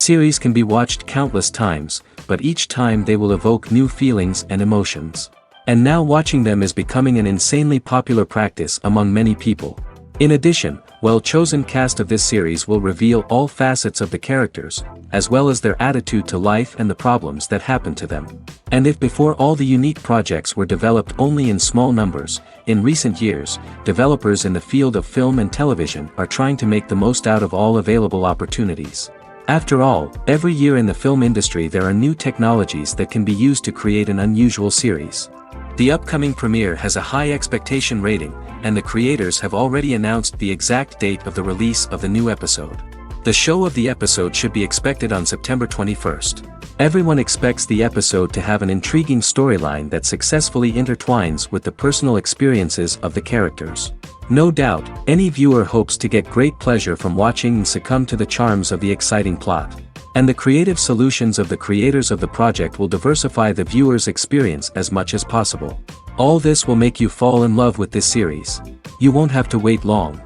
Series can be watched countless times, but each time they will evoke new feelings and emotions. And now watching them is becoming an insanely popular practice among many people. In addition, well-chosen cast of this series will reveal all facets of the characters, as well as their attitude to life and the problems that happen to them. And if before all the unique projects were developed only in small numbers, in recent years, developers in the field of film and television are trying to make the most out of all available opportunities. After all, every year in the film industry there are new technologies that can be used to create an unusual series. The upcoming premiere has a high expectation rating, and the creators have already announced the exact date of the release of the new episode. The show of the episode should be expected on September 21st. Everyone expects the episode to have an intriguing storyline that successfully intertwines with the personal experiences of the characters. No doubt, any viewer hopes to get great pleasure from watching and succumb to the charms of the exciting plot. And the creative solutions of the creators of the project will diversify the viewer's experience as much as possible. All this will make you fall in love with this series. You won't have to wait long.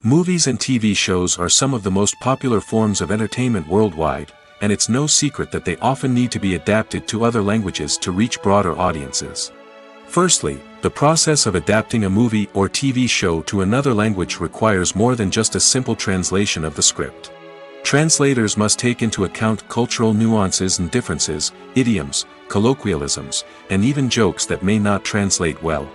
Movies and TV shows are some of the most popular forms of entertainment worldwide, and it's no secret that they often need to be adapted to other languages to reach broader audiences. Firstly, the process of adapting a movie or TV show to another language requires more than just a simple translation of the script. Translators must take into account cultural nuances and differences, idioms, colloquialisms, and even jokes that may not translate well.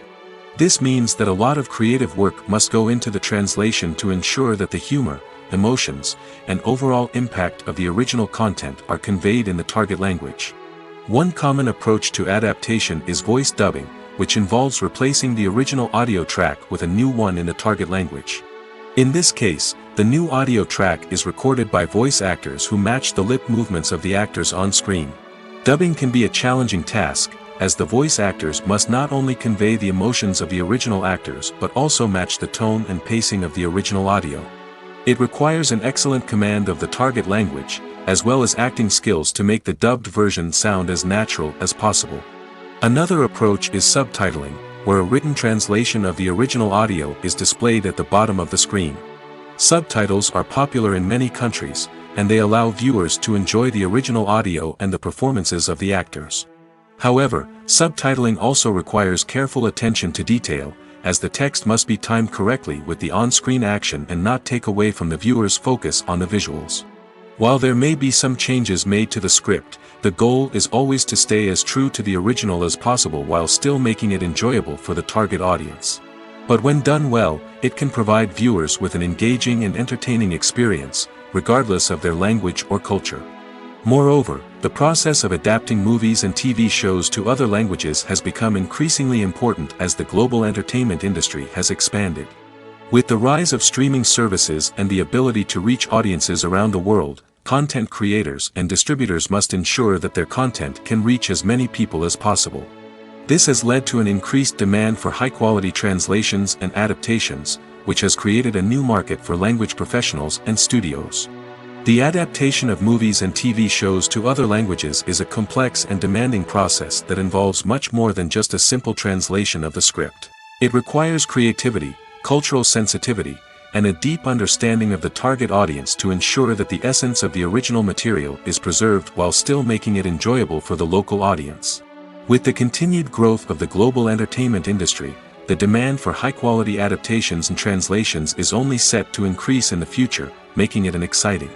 This means that a lot of creative work must go into the translation to ensure that the humor, emotions, and overall impact of the original content are conveyed in the target language. One common approach to adaptation is voice dubbing, which involves replacing the original audio track with a new one in the target language. In this case, the new audio track is recorded by voice actors who match the lip movements of the actors on screen. Dubbing can be a challenging task, as the voice actors must not only convey the emotions of the original actors but also match the tone and pacing of the original audio. It requires an excellent command of the target language, as well as acting skills to make the dubbed version sound as natural as possible. Another approach is subtitling, where a written translation of the original audio is displayed at the bottom of the screen. Subtitles are popular in many countries, and they allow viewers to enjoy the original audio and the performances of the actors. However, subtitling also requires careful attention to detail, as the text must be timed correctly with the on-screen action and not take away from the viewer's focus on the visuals. While there may be some changes made to the script, the goal is always to stay as true to the original as possible while still making it enjoyable for the target audience. But when done well, it can provide viewers with an engaging and entertaining experience, regardless of their language or culture. Moreover, the process of adapting movies and TV shows to other languages has become increasingly important as the global entertainment industry has expanded. With the rise of streaming services and the ability to reach audiences around the world, content creators and distributors must ensure that their content can reach as many people as possible. This has led to an increased demand for high-quality translations and adaptations, which has created a new market for language professionals and studios. The adaptation of movies and TV shows to other languages is a complex and demanding process that involves much more than just a simple translation of the script. It requires creativity, cultural sensitivity, and a deep understanding of the target audience to ensure that the essence of the original material is preserved while still making it enjoyable for the local audience. With the continued growth of the global entertainment industry, the demand for high-quality adaptations and translations is only set to increase in the future, making it an exciting.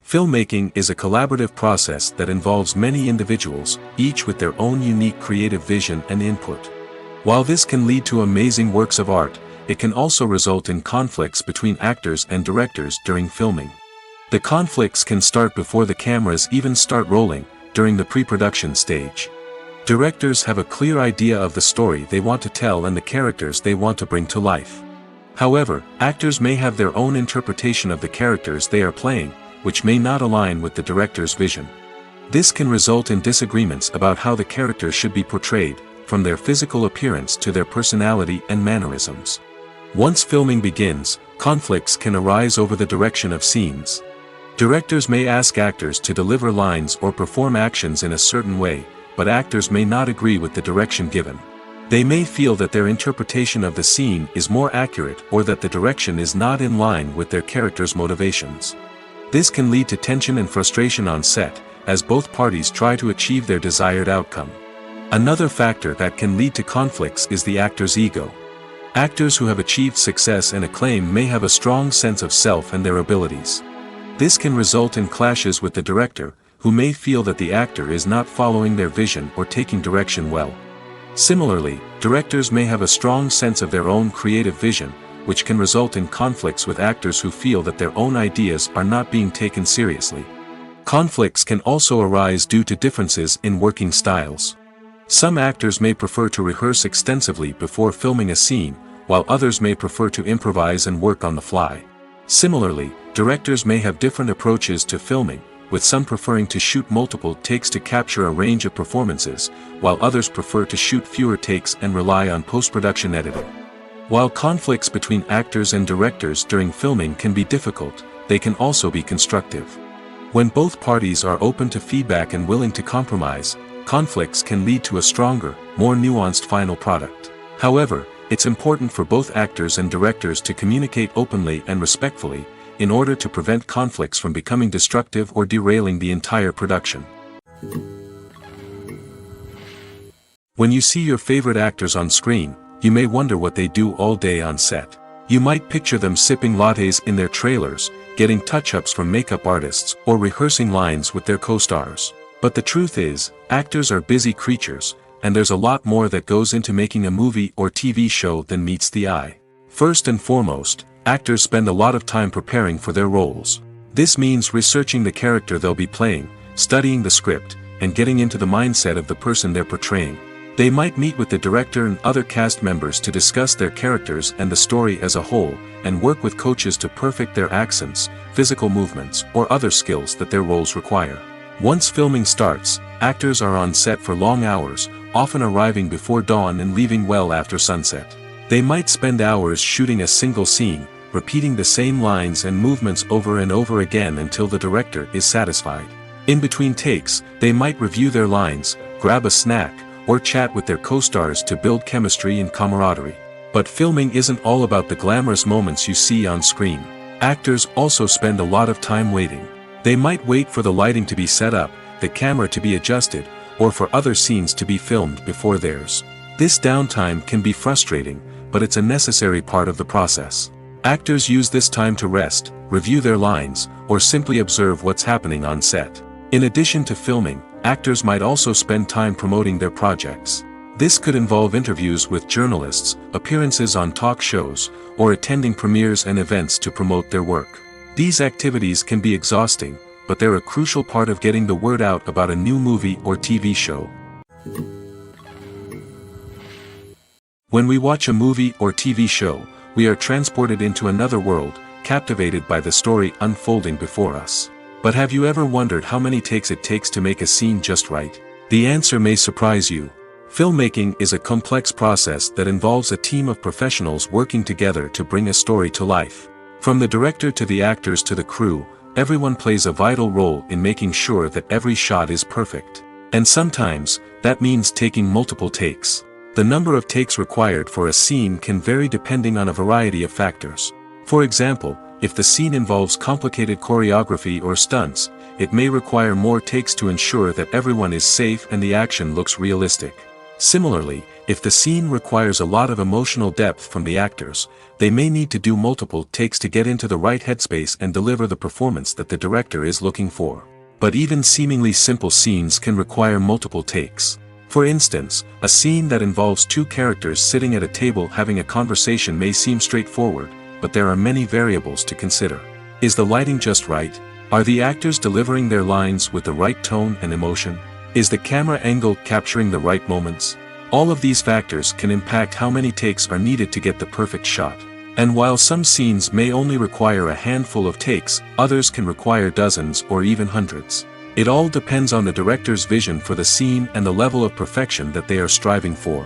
Filmmaking is a collaborative process that involves many individuals, each with their own unique creative vision and input. While this can lead to amazing works of art, it can also result in conflicts between actors and directors during filming. The conflicts can start before the cameras even start rolling, during the pre-production stage. Directors have a clear idea of the story they want to tell and the characters they want to bring to life. However, actors may have their own interpretation of the characters they are playing, which may not align with the director's vision. This can result in disagreements about how the characters should be portrayed, from their physical appearance to their personality and mannerisms. Once filming begins, conflicts can arise over the direction of scenes. Directors may ask actors to deliver lines or perform actions in a certain way, but actors may not agree with the direction given. They may feel that their interpretation of the scene is more accurate or that the direction is not in line with their character's motivations. This can lead to tension and frustration on set, as both parties try to achieve their desired outcome. Another factor that can lead to conflicts is the actor's ego. Actors who have achieved success and acclaim may have a strong sense of self and their abilities. This can result in clashes with the director, who may feel that the actor is not following their vision or taking direction well. Similarly, directors may have a strong sense of their own creative vision, which can result in conflicts with actors who feel that their own ideas are not being taken seriously. Conflicts can also arise due to differences in working styles. Some actors may prefer to rehearse extensively before filming a scene, while others may prefer to improvise and work on the fly. Similarly, directors may have different approaches to filming, with some preferring to shoot multiple takes to capture a range of performances, while others prefer to shoot fewer takes and rely on post-production editing. While conflicts between actors and directors during filming can be difficult, they can also be constructive. When both parties are open to feedback and willing to compromise, conflicts can lead to a stronger, more nuanced final product. However, it's important for both actors and directors to communicate openly and respectfully, in order to prevent conflicts from becoming destructive or derailing the entire production. When you see your favorite actors on screen, you may wonder what they do all day on set. You might picture them sipping lattes in their trailers, getting touch-ups from makeup artists, or rehearsing lines with their co-stars. But the truth is, actors are busy creatures, and there's a lot more that goes into making a movie or TV show than meets the eye. First and foremost, actors spend a lot of time preparing for their roles. This means researching the character they'll be playing, studying the script, and getting into the mindset of the person they're portraying. They might meet with the director and other cast members to discuss their characters and the story as a whole, and work with coaches to perfect their accents, physical movements, or other skills that their roles require. Once filming starts, actors are on set for long hours, often arriving before dawn and leaving well after sunset. They might spend hours shooting a single scene, repeating the same lines and movements over and over again until the director is satisfied. In between takes, they might review their lines, grab a snack, or chat with their co-stars to build chemistry and camaraderie. But filming isn't all about the glamorous moments you see on screen. Actors also spend a lot of time waiting. They might wait for the lighting to be set up, the camera to be adjusted, or for other scenes to be filmed before theirs. This downtime can be frustrating, but it's a necessary part of the process. Actors use this time to rest, review their lines, or simply observe what's happening on set. In addition to filming, actors might also spend time promoting their projects. This could involve interviews with journalists, appearances on talk shows, or attending premieres and events to promote their work. These activities can be exhausting, but they're a crucial part of getting the word out about a new movie or TV show. When we watch a movie or TV show, we are transported into another world, captivated by the story unfolding before us. But have you ever wondered how many takes it takes to make a scene just right? The answer may surprise you. Filmmaking is a complex process that involves a team of professionals working together to bring a story to life. From the director to the actors to the crew, everyone plays a vital role in making sure that every shot is perfect. And sometimes, that means taking multiple takes. The number of takes required for a scene can vary depending on a variety of factors. For example, if the scene involves complicated choreography or stunts, it may require more takes to ensure that everyone is safe and the action looks realistic. Similarly, if the scene requires a lot of emotional depth from the actors, they may need to do multiple takes to get into the right headspace and deliver the performance that the director is looking for. But even seemingly simple scenes can require multiple takes. For instance, a scene that involves two characters sitting at a table having a conversation may seem straightforward, but there are many variables to consider. Is the lighting just right? Are the actors delivering their lines with the right tone and emotion? Is the camera angle capturing the right moments? All of these factors can impact how many takes are needed to get the perfect shot. And while some scenes may only require a handful of takes, others can require dozens or even hundreds. It all depends on the director's vision for the scene and the level of perfection that they are striving for.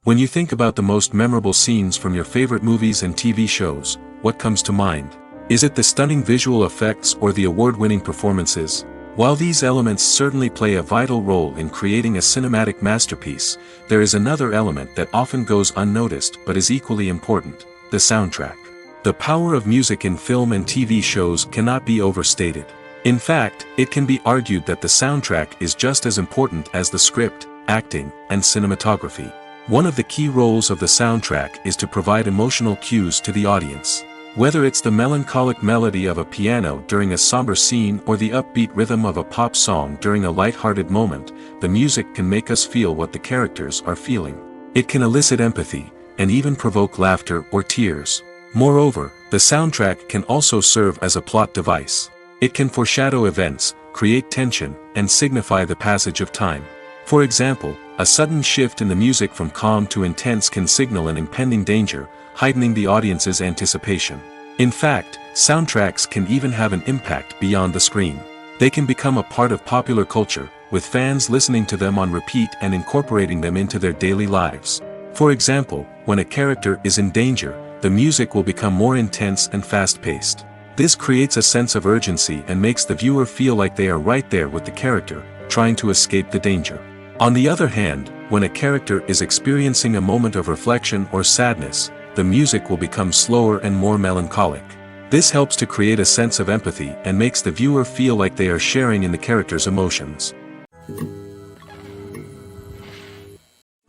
When you think about the most memorable scenes from your favorite movies and TV shows, what comes to mind? Is it the stunning visual effects or the award-winning performances? While these elements certainly play a vital role in creating a cinematic masterpiece, there is another element that often goes unnoticed but is equally important: the soundtrack. The power of music in film and TV shows cannot be overstated. In fact, it can be argued that the soundtrack is just as important as the script, acting, and cinematography. One of the key roles of the soundtrack is to provide emotional cues to the audience. Whether it's the melancholic melody of a piano during a somber scene or the upbeat rhythm of a pop song during a light-hearted moment, the music can make us feel what the characters are feeling. It can elicit empathy, and even provoke laughter or tears. Moreover, the soundtrack can also serve as a plot device. It can foreshadow events, create tension, and signify the passage of time. For example, a sudden shift in the music from calm to intense can signal an impending danger, heightening the audience's anticipation. In fact, soundtracks can even have an impact beyond the screen. They can become a part of popular culture, with fans listening to them on repeat and incorporating them into their daily lives. For example, when a character is in danger, the music will become more intense and fast-paced. This creates a sense of urgency and makes the viewer feel like they are right there with the character, trying to escape the danger. On the other hand, when a character is experiencing a moment of reflection or sadness, the music will become slower and more melancholic. This helps to create a sense of empathy and makes the viewer feel like they are sharing in the character's emotions.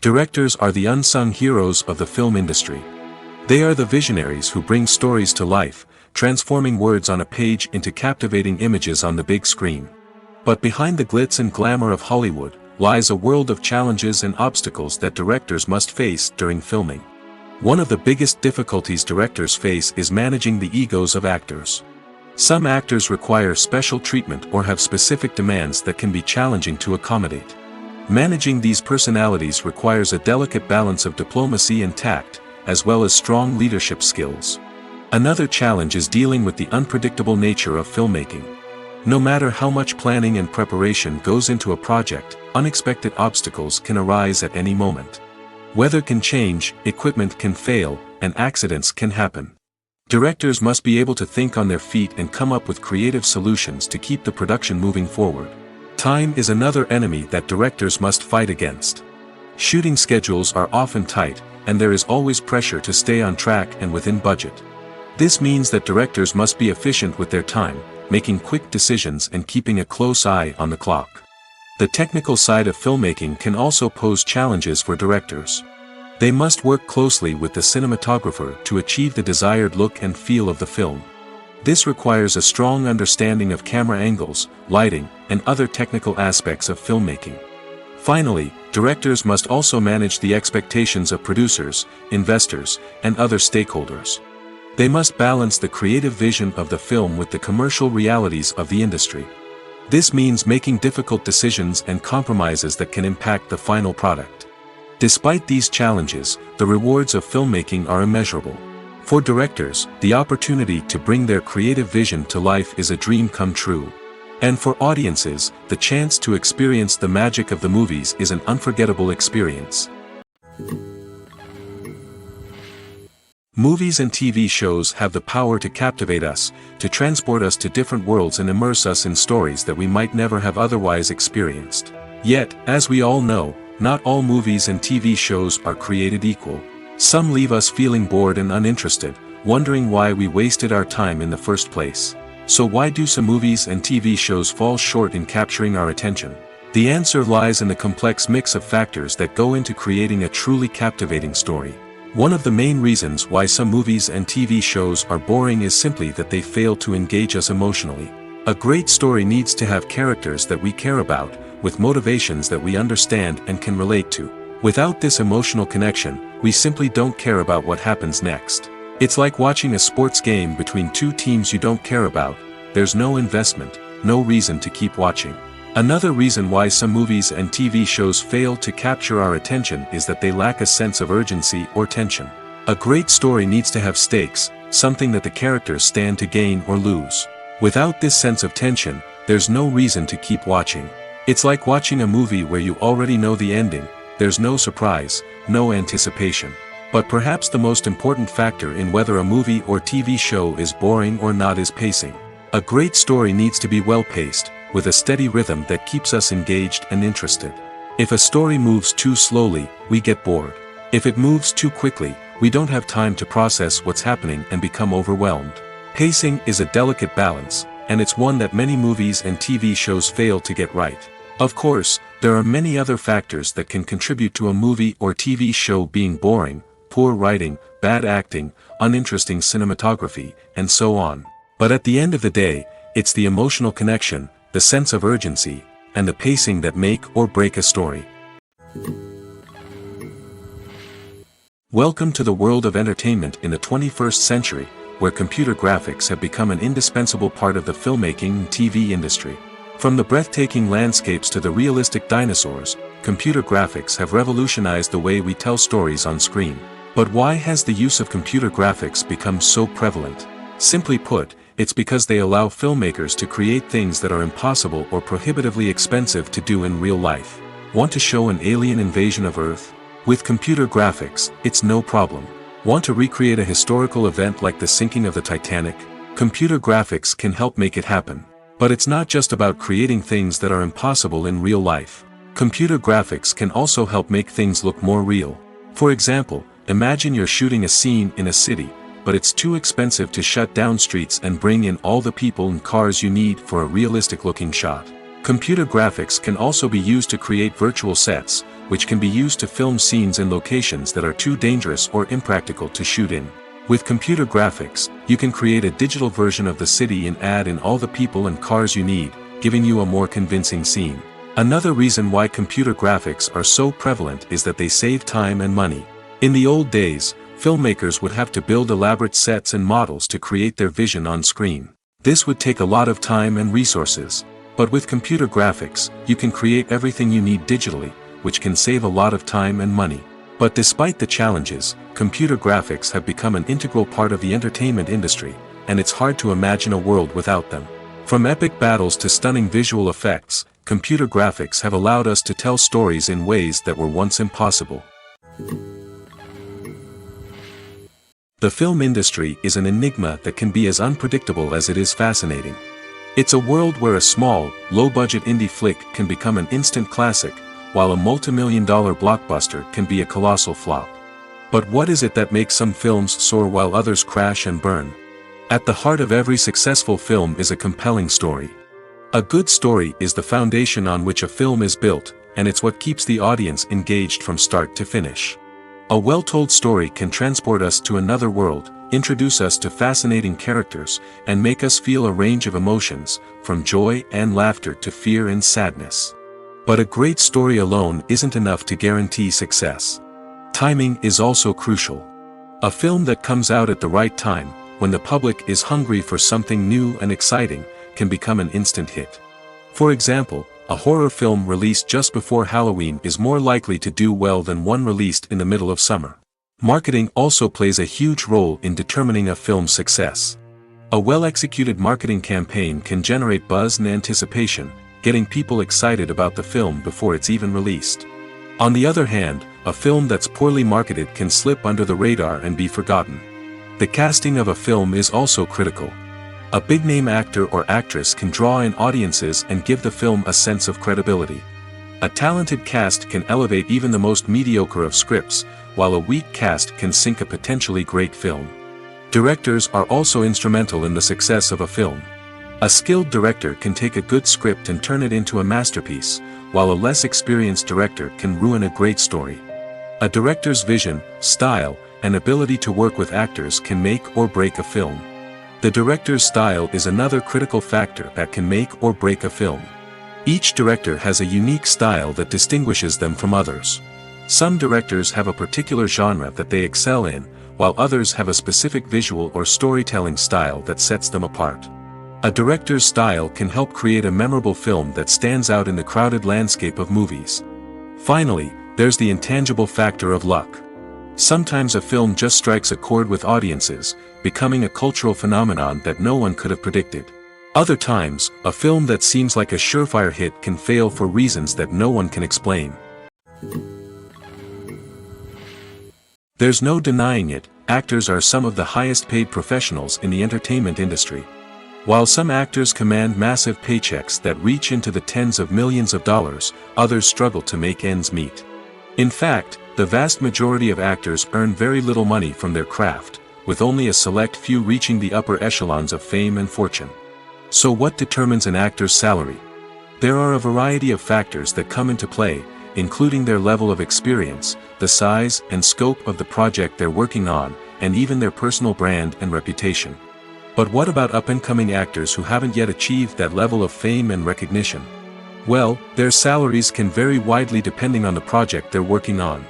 Directors are the unsung heroes of the film industry. They are the visionaries who bring stories to life, transforming words on a page into captivating images on the big screen. But behind the glitz and glamour of Hollywood lies a world of challenges and obstacles that directors must face during filming. One of the biggest difficulties directors face is managing the egos of actors. Some actors require special treatment or have specific demands that can be challenging to accommodate. Managing these personalities requires a delicate balance of diplomacy and tact, as well as strong leadership skills. Another challenge is dealing with the unpredictable nature of filmmaking. No matter how much planning and preparation goes into a project, unexpected obstacles can arise at any moment. Weather can change, equipment can fail, and accidents can happen. Directors must be able to think on their feet and come up with creative solutions to keep the production moving forward. Time is another enemy that directors must fight against. Shooting schedules are often tight, and there is always pressure to stay on track and within budget. This means that directors must be efficient with their time, making quick decisions and keeping a close eye on the clock. The technical side of filmmaking can also pose challenges for directors. They must work closely with the cinematographer to achieve the desired look and feel of the film. This requires a strong understanding of camera angles, lighting, and other technical aspects of filmmaking. Finally, directors must also manage the expectations of producers, investors, and other stakeholders. They must balance the creative vision of the film with the commercial realities of the industry. This means making difficult decisions and compromises that can impact the final product. Despite these challenges, the rewards of filmmaking are immeasurable. For directors, the opportunity to bring their creative vision to life is a dream come true. And for audiences, the chance to experience the magic of the movies is an unforgettable experience. Movies and TV shows have the power to captivate us, to transport us to different worlds and immerse us in stories that we might never have otherwise experienced. Yet, as we all know, not all movies and TV shows are created equal. Some leave us feeling bored and uninterested, wondering why we wasted our time in the first place. So why do some movies and TV shows fall short in capturing our attention? The answer lies in the complex mix of factors that go into creating a truly captivating story. One of the main reasons why some movies and TV shows are boring is simply that they fail to engage us emotionally. A great story needs to have characters that we care about, with motivations that we understand and can relate to. Without this emotional connection, we simply don't care about what happens next. It's like watching a sports game between two teams you don't care about. There's no investment, no reason to keep watching. Another reason why some movies and TV shows fail to capture our attention is that they lack a sense of urgency or tension. A great story needs to have stakes, something that the characters stand to gain or lose. Without this sense of tension, there's no reason to keep watching. It's like watching a movie where you already know the ending. There's no surprise, no anticipation. But perhaps the most important factor in whether a movie or TV show is boring or not is pacing. A great story needs to be well-paced, with a steady rhythm that keeps us engaged and interested. If a story moves too slowly, we get bored. If it moves too quickly, we don't have time to process what's happening and become overwhelmed. Pacing is a delicate balance, and it's one that many movies and TV shows fail to get right. Of course, there are many other factors that can contribute to a movie or TV show being boring: poor writing, bad acting, uninteresting cinematography, and so on. But at the end of the day, it's the emotional connection, the sense of urgency, and the pacing that make or break a story. Welcome to the world of entertainment in the 21st century, where computer graphics have become an indispensable part of the filmmaking and TV industry. From the breathtaking landscapes to the realistic dinosaurs, computer graphics have revolutionized the way we tell stories on screen. But why has the use of computer graphics become so prevalent? Simply put, it's because they allow filmmakers to create things that are impossible or prohibitively expensive to do in real life. Want to show an alien invasion of Earth? With computer graphics, it's no problem. Want to recreate a historical event like the sinking of the Titanic? Computer graphics can help make it happen. But it's not just about creating things that are impossible in real life. Computer graphics can also help make things look more real. For example, imagine you're shooting a scene in a city, but it's too expensive to shut down streets and bring in all the people and cars you need for a realistic-looking shot. Computer graphics can also be used to create virtual sets, which can be used to film scenes in locations that are too dangerous or impractical to shoot in. With computer graphics, you can create a digital version of the city and add in all the people and cars you need, giving you a more convincing scene. Another reason why computer graphics are so prevalent is that they save time and money. In the old days, filmmakers would have to build elaborate sets and models to create their vision on screen. This would take a lot of time and resources. But with computer graphics, you can create everything you need digitally, which can save a lot of time and money. But despite the challenges, computer graphics have become an integral part of the entertainment industry, and it's hard to imagine a world without them. From epic battles to stunning visual effects, computer graphics have allowed us to tell stories in ways that were once impossible. The film industry is an enigma that can be as unpredictable as it is fascinating. It's a world where a small, low-budget indie flick can become an instant classic, while a multi-million-dollar blockbuster can be a colossal flop. But what is it that makes some films soar while others crash and burn? At the heart of every successful film is a compelling story. A good story is the foundation on which a film is built, and it's what keeps the audience engaged from start to finish. A well-told story can transport us to another world, introduce us to fascinating characters, and make us feel a range of emotions, from joy and laughter to fear and sadness. But a great story alone isn't enough to guarantee success. Timing is also crucial. A film that comes out at the right time, when the public is hungry for something new and exciting, can become an instant hit. For example, a horror film released just before Halloween is more likely to do well than one released in the middle of summer. Marketing also plays a huge role in determining a film's success. A well-executed marketing campaign can generate buzz and anticipation, getting people excited about the film before it's even released. On the other hand, a film that's poorly marketed can slip under the radar and be forgotten. The casting of a film is also critical. A big-name actor or actress can draw in audiences and give the film a sense of credibility. A talented cast can elevate even the most mediocre of scripts, while a weak cast can sink a potentially great film. Directors are also instrumental in the success of a film. A skilled director can take a good script and turn it into a masterpiece, while a less experienced director can ruin a great story. A director's vision, style, and ability to work with actors can make or break a film. The director's style is another critical factor that can make or break a film. Each director has a unique style that distinguishes them from others. Some directors have a particular genre that they excel in, while others have a specific visual or storytelling style that sets them apart. A director's style can help create a memorable film that stands out in the crowded landscape of movies. Finally, there's the intangible factor of luck. Sometimes a film just strikes a chord with audiences, becoming a cultural phenomenon that no one could have predicted. Other times, a film that seems like a surefire hit can fail for reasons that no one can explain. There's no denying it, actors are some of the highest paid professionals in the entertainment industry. While some actors command massive paychecks that reach into the tens of millions of dollars, others struggle to make ends meet. In fact, the vast majority of actors earn very little money from their craft, with only a select few reaching the upper echelons of fame and fortune. So what determines an actor's salary? There are a variety of factors that come into play, including their level of experience, the size and scope of the project they're working on, and even their personal brand and reputation. But what about up-and-coming actors who haven't yet achieved that level of fame and recognition? Well, their salaries can vary widely depending on the project they're working on.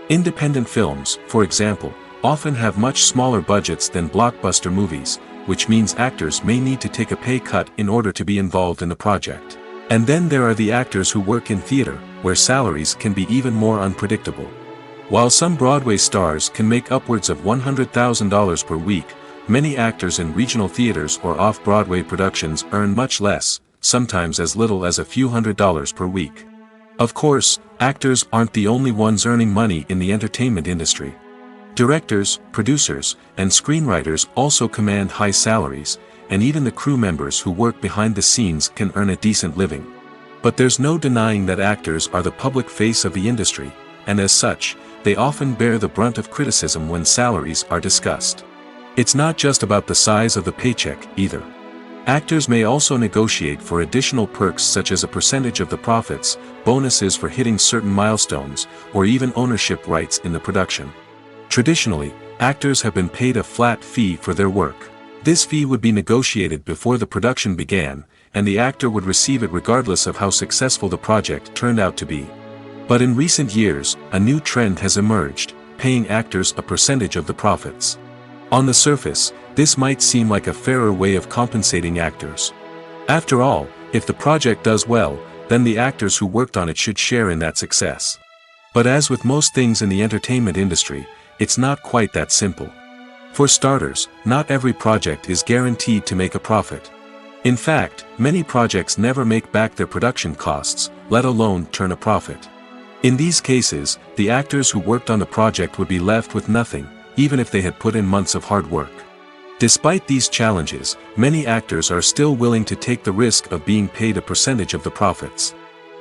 Independent films, for example, often have much smaller budgets than blockbuster movies, which means actors may need to take a pay cut in order to be involved in the project. And then there are the actors who work in theater, where salaries can be even more unpredictable. While some Broadway stars can make upwards of $100,000 per week, many actors in regional theaters or off-Broadway productions earn much less, sometimes as little as a few $100s per week. Of course, actors aren't the only ones earning money in the entertainment industry. Directors, producers, and screenwriters also command high salaries, and even the crew members who work behind the scenes can earn a decent living. But there's no denying that actors are the public face of the industry, and as such, they often bear the brunt of criticism when salaries are discussed. It's not just about the size of the paycheck, either. Actors may also negotiate for additional perks such as a percentage of the profits, bonuses for hitting certain milestones, or even ownership rights in the production. Traditionally, actors have been paid a flat fee for their work. This fee would be negotiated before the production began, and the actor would receive it regardless of how successful the project turned out to be. But in recent years, a new trend has emerged, paying actors a percentage of the profits. On the surface, this might seem like a fairer way of compensating actors. After all, if the project does well, then the actors who worked on it should share in that success. But as with most things in the entertainment industry, it's not quite that simple. For starters, not every project is guaranteed to make a profit. In fact, many projects never make back their production costs, let alone turn a profit. In these cases, the actors who worked on the project would be left with nothing, even if they had put in months of hard work. Despite these challenges, many actors are still willing to take the risk of being paid a percentage of the profits.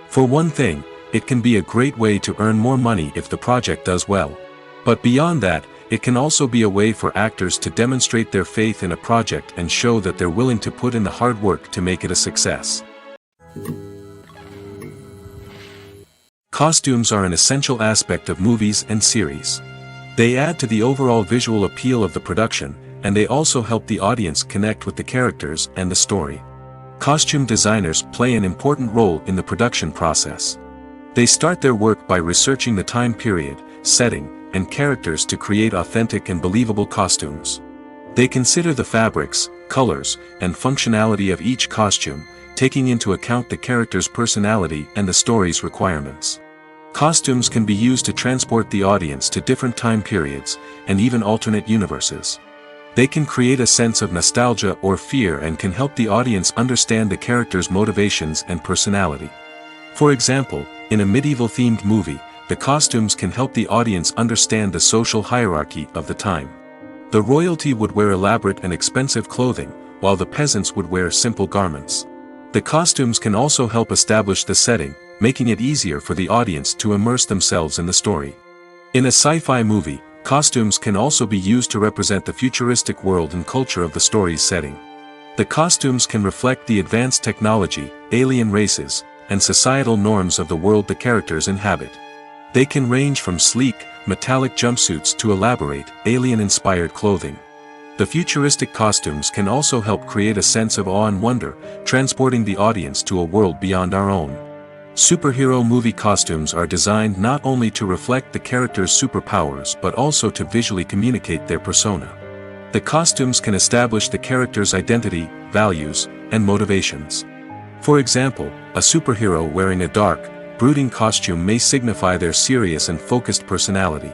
For one thing, it can be a great way to earn more money if the project does well. But beyond that, it can also be a way for actors to demonstrate their faith in a project and show that they're willing to put in the hard work to make it a success. Costumes are an essential aspect of movies and series. They add to the overall visual appeal of the production, and they also help the audience connect with the characters and the story. Costume designers play an important role in the production process. They start their work by researching the time period, setting, and characters to create authentic and believable costumes. They consider the fabrics, colors, and functionality of each costume, taking into account the character's personality and the story's requirements. Costumes can be used to transport the audience to different time periods, and even alternate universes. They can create a sense of nostalgia or fear and can help the audience understand the character's motivations and personality. For example, in a medieval-themed movie, the costumes can help the audience understand the social hierarchy of the time. The royalty would wear elaborate and expensive clothing, while the peasants would wear simple garments. The costumes can also help establish the setting, making it easier for the audience to immerse themselves in the story. In a sci-fi movie, costumes can also be used to represent the futuristic world and culture of the story's setting. The costumes can reflect the advanced technology, alien races, and societal norms of the world the characters inhabit. They can range from sleek, metallic jumpsuits to elaborate, alien-inspired clothing. The futuristic costumes can also help create a sense of awe and wonder, transporting the audience to a world beyond our own. Superhero movie costumes are designed not only to reflect the character's superpowers but also to visually communicate their persona. The costumes can establish the character's identity, values, and motivations. For example, a superhero wearing a dark, brooding costume may signify their serious and focused personality.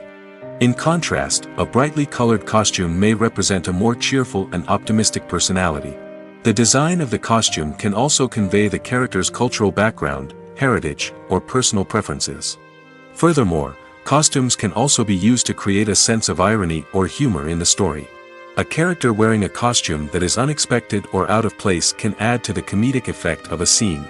In contrast, a brightly colored costume may represent a more cheerful and optimistic personality. The design of the costume can also convey the character's cultural background, heritage, or personal preferences. Furthermore, costumes can also be used to create a sense of irony or humor in the story. A character wearing a costume that is unexpected or out of place can add to the comedic effect of a scene.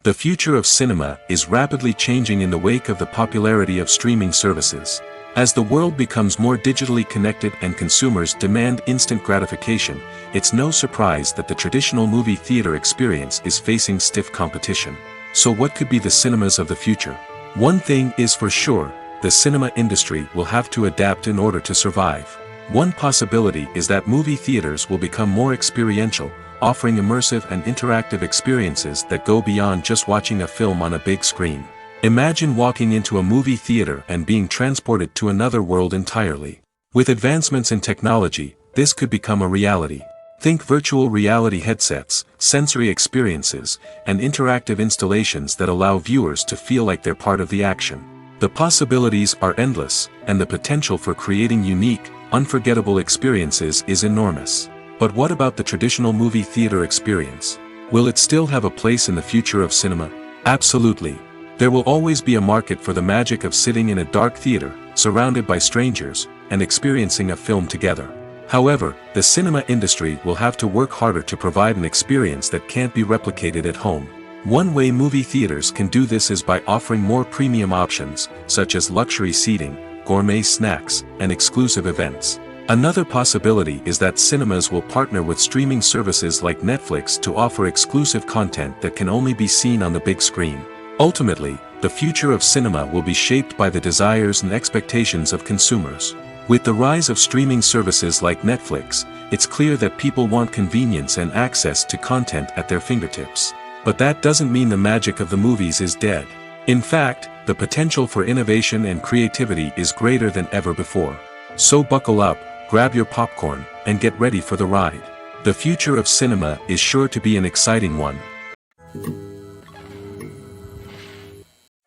The future of cinema is rapidly changing in the wake of the popularity of streaming services. As the world becomes more digitally connected and consumers demand instant gratification, it's no surprise that the traditional movie theater experience is facing stiff competition. So what could be the cinemas of the future? One thing is for sure, the cinema industry will have to adapt in order to survive. One possibility is that movie theaters will become more experiential, offering immersive and interactive experiences that go beyond just watching a film on a big screen. Imagine walking into a movie theater and being transported to another world entirely. With advancements in technology, this could become a reality. Think virtual reality headsets, sensory experiences, and interactive installations that allow viewers to feel like they're part of the action. The possibilities are endless, and the potential for creating unique, unforgettable experiences is enormous. But what about the traditional movie theater experience? Will it still have a place in the future of cinema? Absolutely. There will always be a market for the magic of sitting in a dark theater, surrounded by strangers, and experiencing a film together. However, the cinema industry will have to work harder to provide an experience that can't be replicated at home. One way movie theaters can do this is by offering more premium options, such as luxury seating, gourmet snacks, and exclusive events. Another possibility is that cinemas will partner with streaming services like Netflix to offer exclusive content that can only be seen on the big screen. Ultimately, the future of cinema will be shaped by the desires and expectations of consumers. With the rise of streaming services like Netflix, it's clear that people want convenience and access to content at their fingertips. But that doesn't mean the magic of the movies is dead. In fact, the potential for innovation and creativity is greater than ever before. So buckle up, grab your popcorn, and get ready for the ride. The future of cinema is sure to be an exciting one.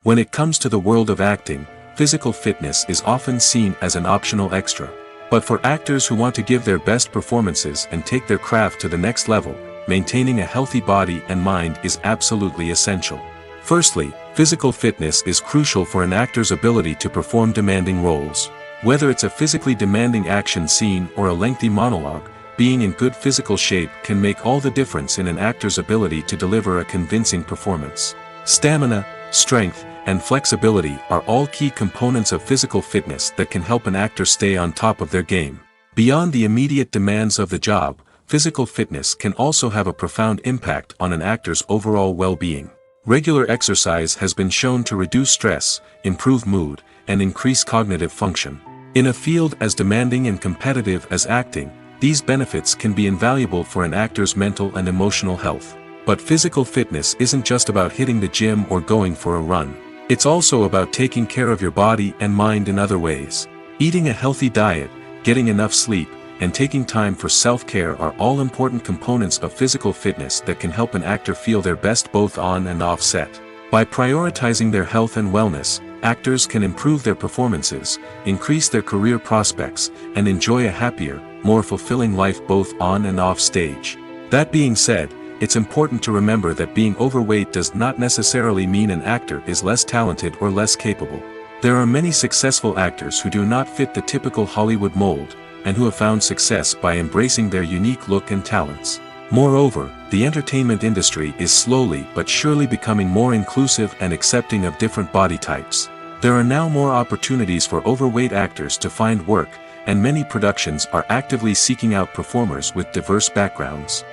When it comes to the world of acting, physical fitness is often seen as an optional extra. But for actors who want to give their best performances and take their craft to the next level, maintaining a healthy body and mind is absolutely essential. Firstly, physical fitness is crucial for an actor's ability to perform demanding roles. Whether it's a physically demanding action scene or a lengthy monologue, being in good physical shape can make all the difference in an actor's ability to deliver a convincing performance. Stamina, strength, and flexibility are all key components of physical fitness that can help an actor stay on top of their game. Beyond the immediate demands of the job, physical fitness can also have a profound impact on an actor's overall well-being. Regular exercise has been shown to reduce stress, improve mood, and increase cognitive function. In a field as demanding and competitive as acting, these benefits can be invaluable for an actor's mental and emotional health. But physical fitness isn't just about hitting the gym or going for a run. It's also about taking care of your body and mind in other ways. Eating a healthy diet, getting enough sleep, and taking time for self-care are all important components of physical fitness that can help an actor feel their best both on and off set. By prioritizing their health and wellness, actors can improve their performances, increase their career prospects, and enjoy a happier, more fulfilling life both on and off stage. That being said, it's important to remember that being overweight does not necessarily mean an actor is less talented or less capable. There are many successful actors who do not fit the typical Hollywood mold, and who have found success by embracing their unique look and talents. Moreover, the entertainment industry is slowly but surely becoming more inclusive and accepting of different body types. There are now more opportunities for overweight actors to find work, and many productions are actively seeking out performers with diverse backgrounds.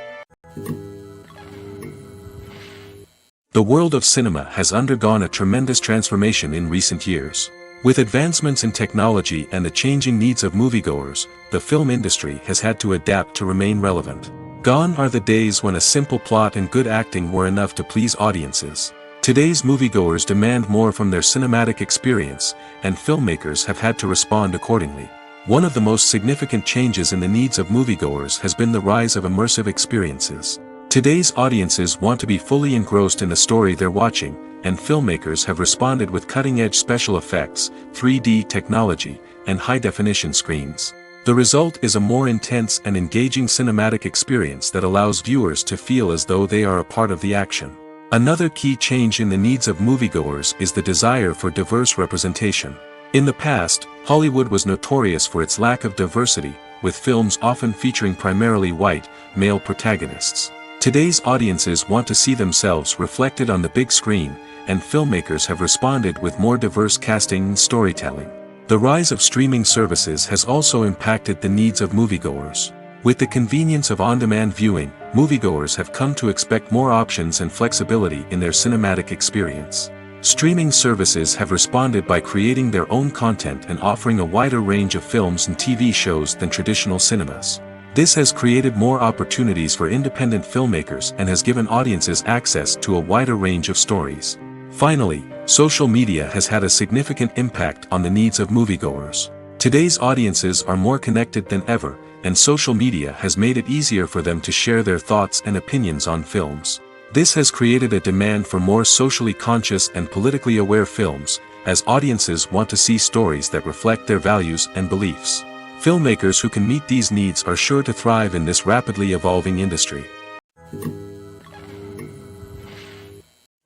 The world of cinema has undergone a tremendous transformation in recent years. With advancements in technology and the changing needs of moviegoers, the film industry has had to adapt to remain relevant. Gone are the days when a simple plot and good acting were enough to please audiences. Today's moviegoers demand more from their cinematic experience, and filmmakers have had to respond accordingly. One of the most significant changes in the needs of moviegoers has been the rise of immersive experiences. Today's audiences want to be fully engrossed in the story they're watching, and filmmakers have responded with cutting-edge special effects, 3D technology, and high-definition screens. The result is a more intense and engaging cinematic experience that allows viewers to feel as though they are a part of the action. Another key change in the needs of moviegoers is the desire for diverse representation. In the past, Hollywood was notorious for its lack of diversity, with films often featuring primarily white, male protagonists. Today's audiences want to see themselves reflected on the big screen, and filmmakers have responded with more diverse casting and storytelling. The rise of streaming services has also impacted the needs of moviegoers. With the convenience of on-demand viewing, moviegoers have come to expect more options and flexibility in their cinematic experience. Streaming services have responded by creating their own content and offering a wider range of films and TV shows than traditional cinemas. This has created more opportunities for independent filmmakers and has given audiences access to a wider range of stories. Finally, social media has had a significant impact on the needs of moviegoers. Today's audiences are more connected than ever, and social media has made it easier for them to share their thoughts and opinions on films. This has created a demand for more socially conscious and politically aware films, as audiences want to see stories that reflect their values and beliefs. Filmmakers who can meet these needs are sure to thrive in this rapidly evolving industry.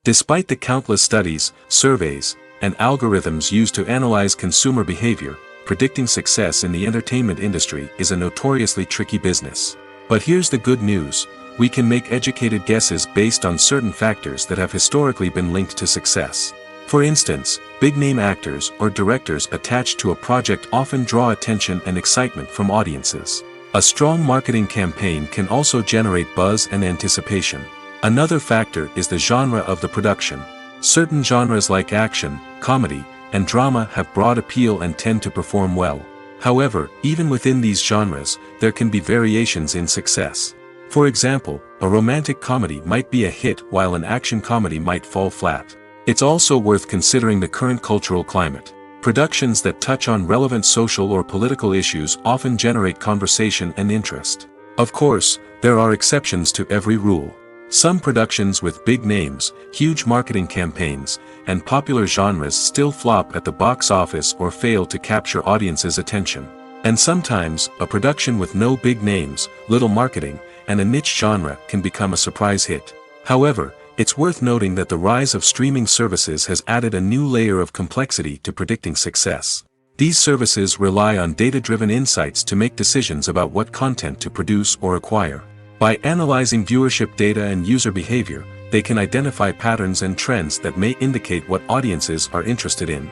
Despite the countless studies, surveys, and algorithms used to analyze consumer behavior, predicting success in the entertainment industry is a notoriously tricky business. But here's the good news: we can make educated guesses based on certain factors that have historically been linked to success. For instance, big-name actors or directors attached to a project often draw attention and excitement from audiences. A strong marketing campaign can also generate buzz and anticipation. Another factor is the genre of the production. Certain genres like action, comedy, and drama have broad appeal and tend to perform well. However, even within these genres, there can be variations in success. For example, a romantic comedy might be a hit while an action comedy might fall flat. It's also worth considering the current cultural climate. Productions that touch on relevant social or political issues often generate conversation and interest. Of course, there are exceptions to every rule. Some productions with big names, huge marketing campaigns, and popular genres still flop at the box office or fail to capture audiences' attention. And sometimes, a production with no big names, little marketing, and a niche genre can become a surprise hit. However, it's worth noting that the rise of streaming services has added a new layer of complexity to predicting success. These services rely on data-driven insights to make decisions about what content to produce or acquire. By analyzing viewership data and user behavior, they can identify patterns and trends that may indicate what audiences are interested in.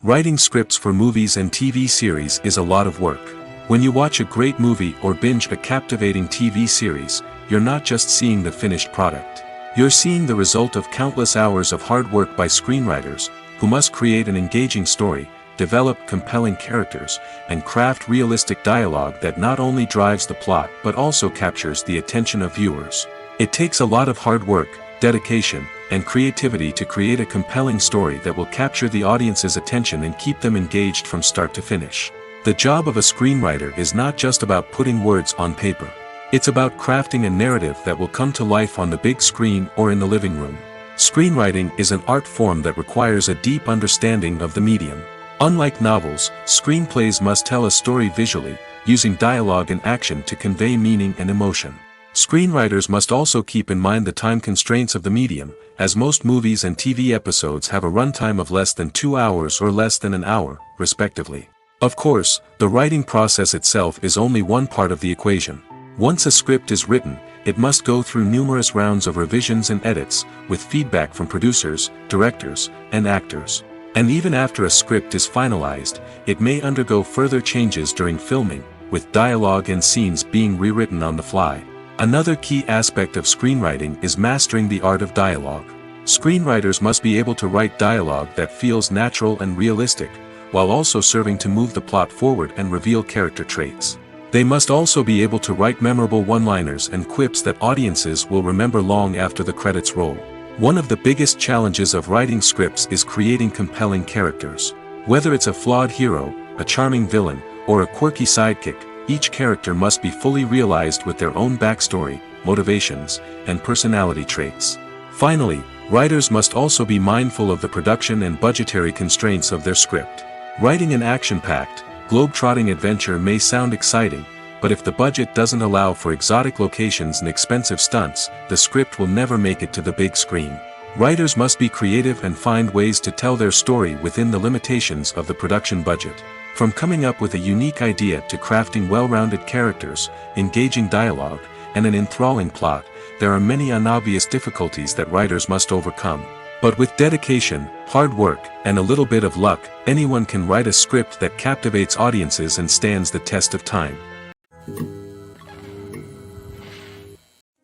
Writing scripts for movies and TV series is a lot of work. When you watch a great movie or binge a captivating TV series, you're not just seeing the finished product. You're seeing the result of countless hours of hard work by screenwriters, who must create an engaging story, develop compelling characters, and craft realistic dialogue that not only drives the plot but also captures the attention of viewers. It takes a lot of hard work, dedication, and creativity to create a compelling story that will capture the audience's attention and keep them engaged from start to finish. The job of a screenwriter is not just about putting words on paper. It's about crafting a narrative that will come to life on the big screen or in the living room. Screenwriting is an art form that requires a deep understanding of the medium. Unlike novels, screenplays must tell a story visually, using dialogue and action to convey meaning and emotion. Screenwriters must also keep in mind the time constraints of the medium, as most movies and TV episodes have a runtime of less than 2 hours or less than an hour, respectively. Of course, the writing process itself is only one part of the equation. Once a script is written, it must go through numerous rounds of revisions and edits, with feedback from producers, directors, and actors. And even after a script is finalized, it may undergo further changes during filming, with dialogue and scenes being rewritten on the fly. Another key aspect of screenwriting is mastering the art of dialogue. Screenwriters must be able to write dialogue that feels natural and realistic, while also serving to move the plot forward and reveal character traits. They must also be able to write memorable one-liners and quips that audiences will remember long after the credits roll. One of the biggest challenges of writing scripts is creating compelling characters. Whether it's a flawed hero, a charming villain, or a quirky sidekick, each character must be fully realized with their own backstory, motivations, and personality traits. Finally, writers must also be mindful of the production and budgetary constraints of their script. Writing an action-packed, globe-trotting adventure may sound exciting, but if the budget doesn't allow for exotic locations and expensive stunts, the script will never make it to the big screen. Writers must be creative and find ways to tell their story within the limitations of the production budget. From coming up with a unique idea to crafting well-rounded characters, engaging dialogue, and an enthralling plot, there are many unobvious difficulties that writers must overcome. But with dedication, hard work, and a little bit of luck, anyone can write a script that captivates audiences and stands the test of time.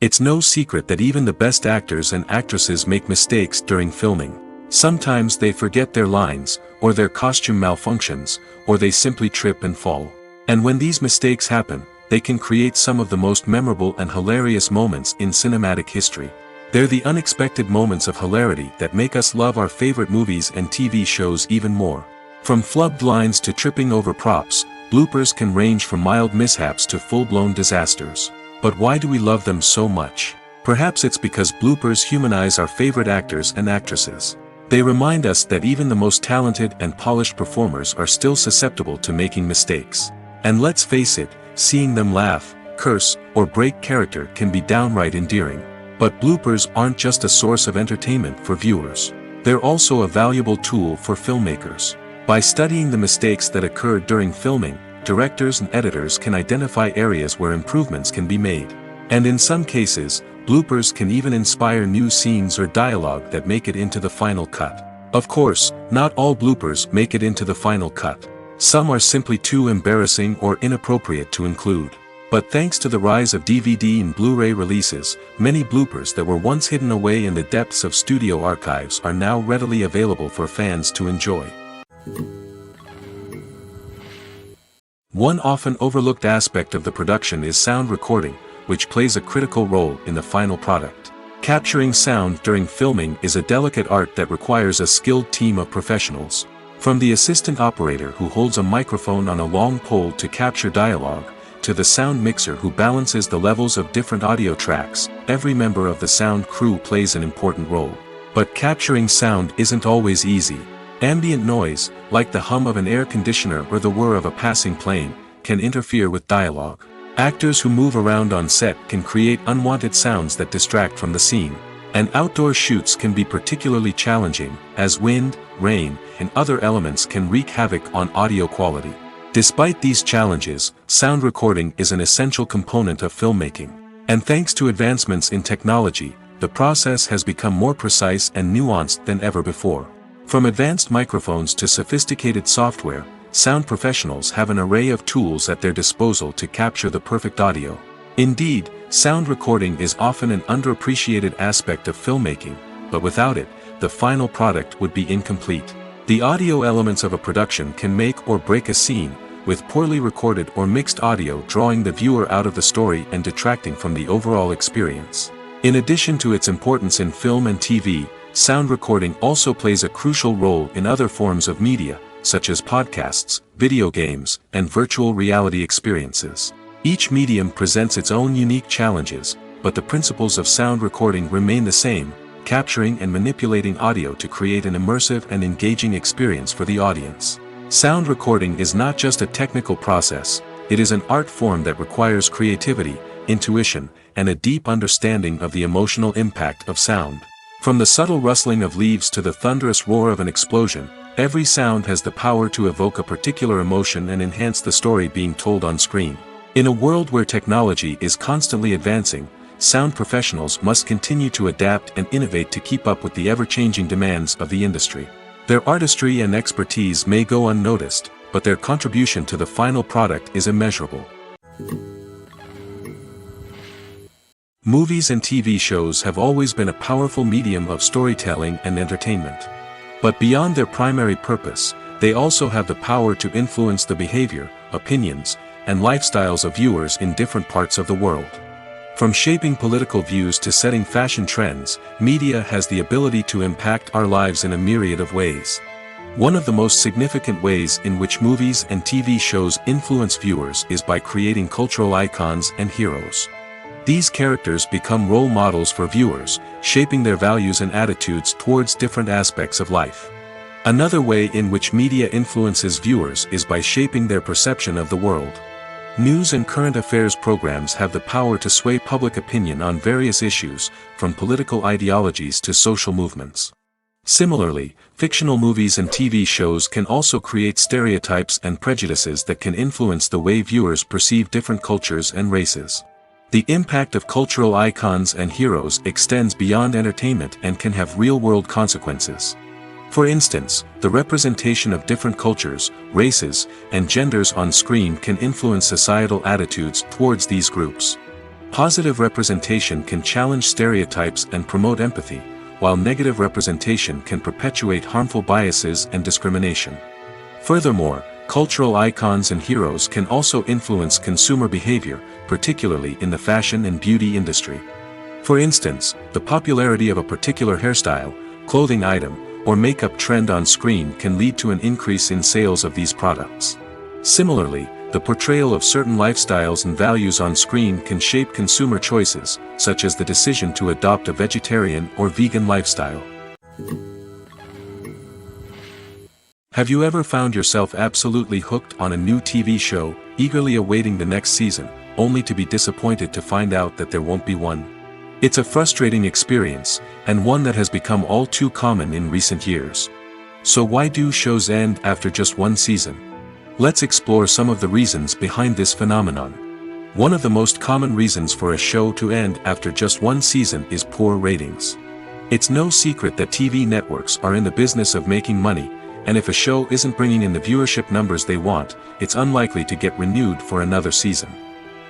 It's no secret that even the best actors and actresses make mistakes during filming. Sometimes they forget their lines, or their costume malfunctions, or they simply trip and fall. And when these mistakes happen, they can create some of the most memorable and hilarious moments in cinematic history. They're the unexpected moments of hilarity that make us love our favorite movies and TV shows even more. From flubbed lines to tripping over props, bloopers can range from mild mishaps to full-blown disasters. But why do we love them so much? Perhaps it's because bloopers humanize our favorite actors and actresses. They remind us that even the most talented and polished performers are still susceptible to making mistakes. And let's face it, seeing them laugh, curse, or break character can be downright endearing. But bloopers aren't just a source of entertainment for viewers. They're also a valuable tool for filmmakers. By studying the mistakes that occurred during filming, directors and editors can identify areas where improvements can be made. And in some cases, bloopers can even inspire new scenes or dialogue that make it into the final cut. Of course, not all bloopers make it into the final cut. Some are simply too embarrassing or inappropriate to include. But thanks to the rise of DVD and Blu-ray releases, many bloopers that were once hidden away in the depths of studio archives are now readily available for fans to enjoy. One often overlooked aspect of the production is sound recording, which plays a critical role in the final product. Capturing sound during filming is a delicate art that requires a skilled team of professionals. From the assistant operator who holds a microphone on a long pole to capture dialogue, to the sound mixer who balances the levels of different audio tracks, every member of the sound crew plays an important role. But capturing sound isn't always easy. Ambient noise, like the hum of an air conditioner or the whir of a passing plane, can interfere with dialogue. Actors who move around on set can create unwanted sounds that distract from the scene. And outdoor shoots can be particularly challenging, as wind, rain, and other elements can wreak havoc on audio quality. Despite these challenges, sound recording is an essential component of filmmaking. And thanks to advancements in technology, the process has become more precise and nuanced than ever before. From advanced microphones to sophisticated software, sound professionals have an array of tools at their disposal to capture the perfect audio. Indeed, sound recording is often an underappreciated aspect of filmmaking, but without it, the final product would be incomplete. The audio elements of a production can make or break a scene, with poorly recorded or mixed audio drawing the viewer out of the story and detracting from the overall experience. In addition to its importance in film and TV, sound recording also plays a crucial role in other forms of media, such as podcasts, video games, and virtual reality experiences. Each medium presents its own unique challenges, but the principles of sound recording remain the same: capturing and manipulating audio to create an immersive and engaging experience for the audience. Sound recording is not just a technical process, it is an art form that requires creativity, intuition, and a deep understanding of the emotional impact of sound. From the subtle rustling of leaves to the thunderous roar of an explosion, every sound has the power to evoke a particular emotion and enhance the story being told on screen. In a world where technology is constantly advancing, sound professionals must continue to adapt and innovate to keep up with the ever-changing demands of the industry. Their artistry and expertise may go unnoticed, but their contribution to the final product is immeasurable. Movies and TV shows have always been a powerful medium of storytelling and entertainment. But beyond their primary purpose, they also have the power to influence the behavior, opinions, and lifestyles of viewers in different parts of the world. From shaping political views to setting fashion trends, media has the ability to impact our lives in a myriad of ways. One of the most significant ways in which movies and TV shows influence viewers is by creating cultural icons and heroes. These characters become role models for viewers, shaping their values and attitudes towards different aspects of life. Another way in which media influences viewers is by shaping their perception of the world. News and current affairs programs have the power to sway public opinion on various issues, from political ideologies to social movements. Similarly, fictional movies and TV shows can also create stereotypes and prejudices that can influence the way viewers perceive different cultures and races. The impact of cultural icons and heroes extends beyond entertainment and can have real-world consequences. For instance, the representation of different cultures, races, and genders on screen can influence societal attitudes towards these groups. Positive representation can challenge stereotypes and promote empathy, while negative representation can perpetuate harmful biases and discrimination. Furthermore, cultural icons and heroes can also influence consumer behavior, particularly in the fashion and beauty industry. For instance, the popularity of a particular hairstyle, clothing item, or makeup trend on screen can lead to an increase in sales of these products. Similarly, the portrayal of certain lifestyles and values on screen can shape consumer choices, such as the decision to adopt a vegetarian or vegan lifestyle. Have you ever found yourself absolutely hooked on a new TV show, eagerly awaiting the next season, only to be disappointed to find out that there won't be one? It's a frustrating experience, and one that has become all too common in recent years. So why do shows end after just one season? Let's explore some of the reasons behind this phenomenon. One of the most common reasons for a show to end after just one season is poor ratings. It's no secret that TV networks are in the business of making money, and if a show isn't bringing in the viewership numbers they want, it's unlikely to get renewed for another season.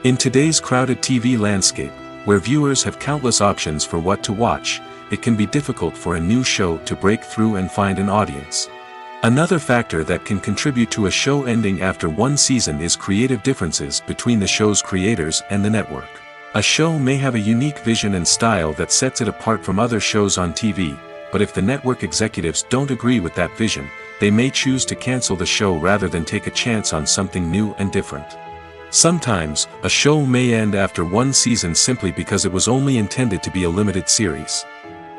In today's crowded TV landscape, where viewers have countless options for what to watch, it can be difficult for a new show to break through and find an audience. Another factor that can contribute to a show ending after one season is creative differences between the show's creators and the network. A show may have a unique vision and style that sets it apart from other shows on TV, but if the network executives don't agree with that vision, they may choose to cancel the show rather than take a chance on something new and different. Sometimes, a show may end after one season simply because it was only intended to be a limited series.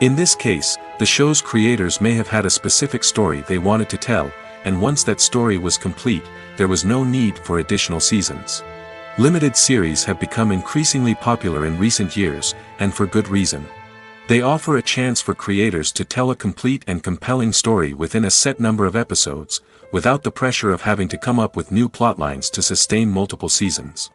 In this case, the show's creators may have had a specific story they wanted to tell, and once that story was complete, there was no need for additional seasons. Limited series have become increasingly popular in recent years, and for good reason. They offer a chance for creators to tell a complete and compelling story within a set number of episodes, without the pressure of having to come up with new plotlines to sustain multiple seasons.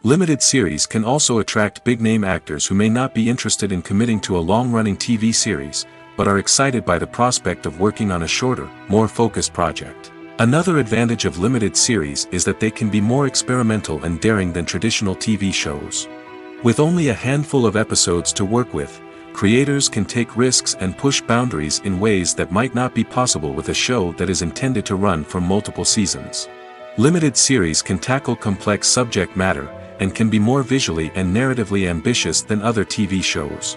Limited series can also attract big-name actors who may not be interested in committing to a long-running TV series, but are excited by the prospect of working on a shorter, more focused project. Another advantage of limited series is that they can be more experimental and daring than traditional TV shows. With only a handful of episodes to work with, creators can take risks and push boundaries in ways that might not be possible with a show that is intended to run for multiple seasons. Limited series can tackle complex subject matter, and can be more visually and narratively ambitious than other TV shows.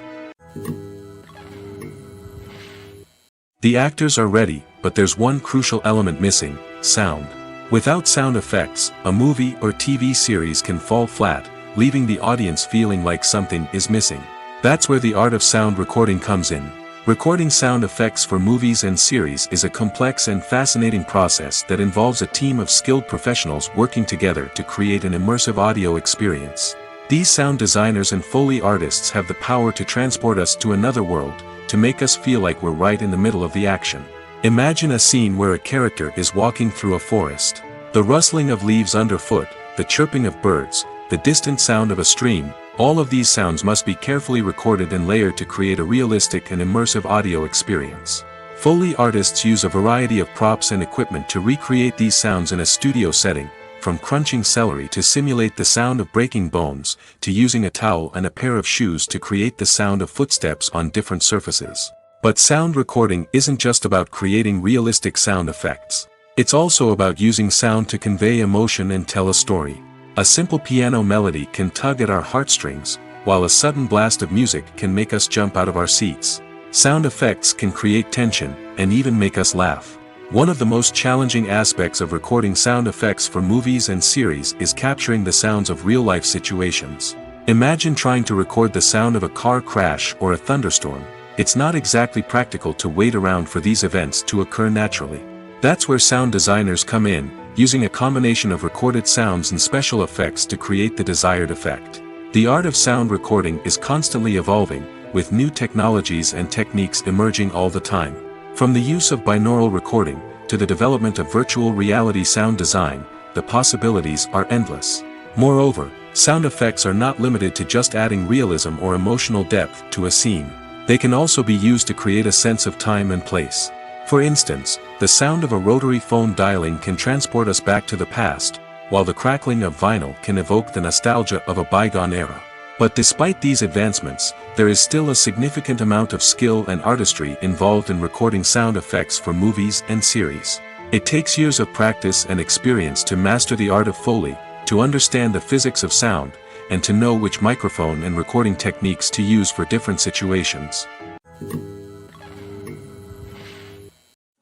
The actors are ready, but there's one crucial element missing: sound. Without sound effects, a movie or TV series can fall flat, leaving the audience feeling like something is missing. That's where the art of sound recording comes in. Recording sound effects for movies and series is a complex and fascinating process that involves a team of skilled professionals working together to create an immersive audio experience. These sound designers and Foley artists have the power to transport us to another world, to make us feel like we're right in the middle of the action. Imagine a scene where a character is walking through a forest. The rustling of leaves underfoot, the chirping of birds, the distant sound of a stream, all of these sounds must be carefully recorded and layered to create a realistic and immersive audio experience. Foley artists use a variety of props and equipment to recreate these sounds in a studio setting, from crunching celery to simulate the sound of breaking bones, to using a towel and a pair of shoes to create the sound of footsteps on different surfaces. But sound recording isn't just about creating realistic sound effects. It's also about using sound to convey emotion and tell a story. A simple piano melody can tug at our heartstrings, while a sudden blast of music can make us jump out of our seats. Sound effects can create tension, and even make us laugh. One of the most challenging aspects of recording sound effects for movies and series is capturing the sounds of real-life situations. Imagine trying to record the sound of a car crash or a thunderstorm. It's not exactly practical to wait around for these events to occur naturally. That's where sound designers come in, using a combination of recorded sounds and special effects to create the desired effect. The art of sound recording is constantly evolving, with new technologies and techniques emerging all the time. From the use of binaural recording, to the development of virtual reality sound design, the possibilities are endless. Moreover, sound effects are not limited to just adding realism or emotional depth to a scene. They can also be used to create a sense of time and place. For instance, the sound of a rotary phone dialing can transport us back to the past, while the crackling of vinyl can evoke the nostalgia of a bygone era. But despite these advancements, there is still a significant amount of skill and artistry involved in recording sound effects for movies and series. It takes years of practice and experience to master the art of Foley, to understand the physics of sound, and to know which microphone and recording techniques to use for different situations.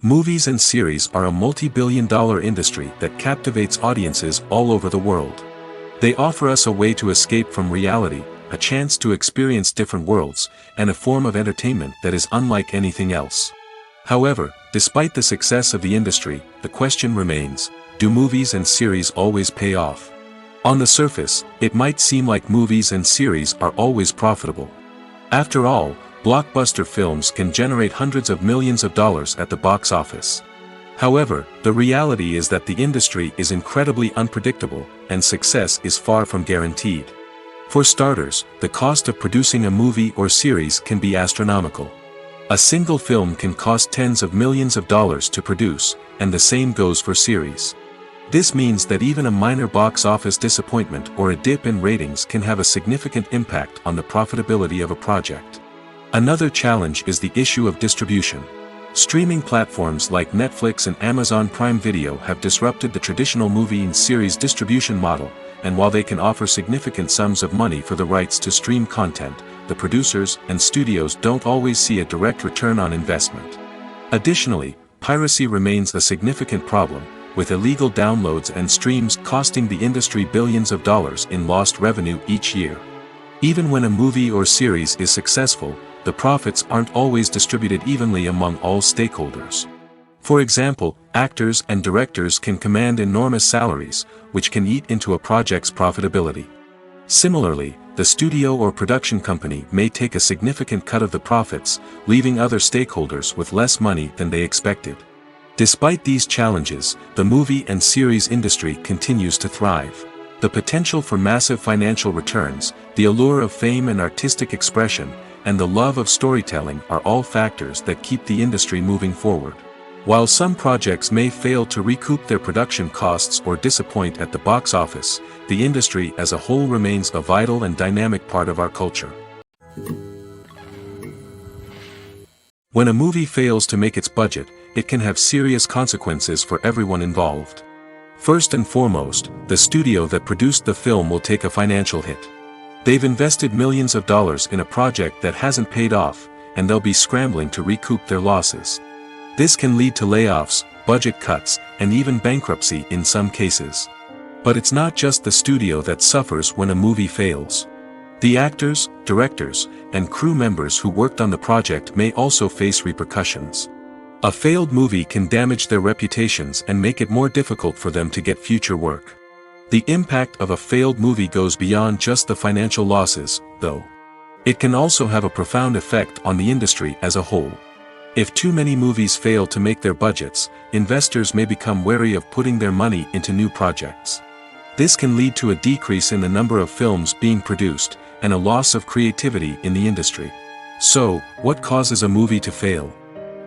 Movies and series are a multi-billion-dollar industry that captivates audiences all over the world. They offer us a way to escape from reality, a chance to experience different worlds, and a form of entertainment that is unlike anything else. However, despite the success of the industry, the question remains, do movies and series always pay off? On the surface, it might seem like movies and series are always profitable. After all, blockbuster films can generate hundreds of millions of dollars at the box office. However, the reality is that the industry is incredibly unpredictable, and success is far from guaranteed. For starters, the cost of producing a movie or series can be astronomical. A single film can cost tens of millions of dollars to produce, and the same goes for series. This means that even a minor box office disappointment or a dip in ratings can have a significant impact on the profitability of a project. Another challenge is the issue of distribution. Streaming platforms like Netflix and Amazon Prime Video have disrupted the traditional movie and series distribution model, and while they can offer significant sums of money for the rights to stream content, the producers and studios don't always see a direct return on investment. Additionally, piracy remains a significant problem, with illegal downloads and streams costing the industry billions of dollars in lost revenue each year. Even when a movie or series is successful, the profits aren't always distributed evenly among all stakeholders. For example, actors and directors can command enormous salaries, which can eat into a project's profitability. Similarly, the studio or production company may take a significant cut of the profits, leaving other stakeholders with less money than they expected. Despite these challenges, the movie and series industry continues to thrive. The potential for massive financial returns, the allure of fame and artistic expression, and the love of storytelling are all factors that keep the industry moving forward. While some projects may fail to recoup their production costs or disappoint at the box office, the industry as a whole remains a vital and dynamic part of our culture. When a movie fails to make its budget, it can have serious consequences for everyone involved. First and foremost, the studio that produced the film will take a financial hit. They've invested millions of dollars in a project that hasn't paid off, and they'll be scrambling to recoup their losses. This can lead to layoffs, budget cuts, and even bankruptcy in some cases. But it's not just the studio that suffers when a movie fails. The actors, directors, and crew members who worked on the project may also face repercussions. A failed movie can damage their reputations and make it more difficult for them to get future work. The impact of a failed movie goes beyond just the financial losses, though. It can also have a profound effect on the industry as a whole. If too many movies fail to make their budgets, investors may become wary of putting their money into new projects. This can lead to a decrease in the number of films being produced, and a loss of creativity in the industry. So, what causes a movie to fail?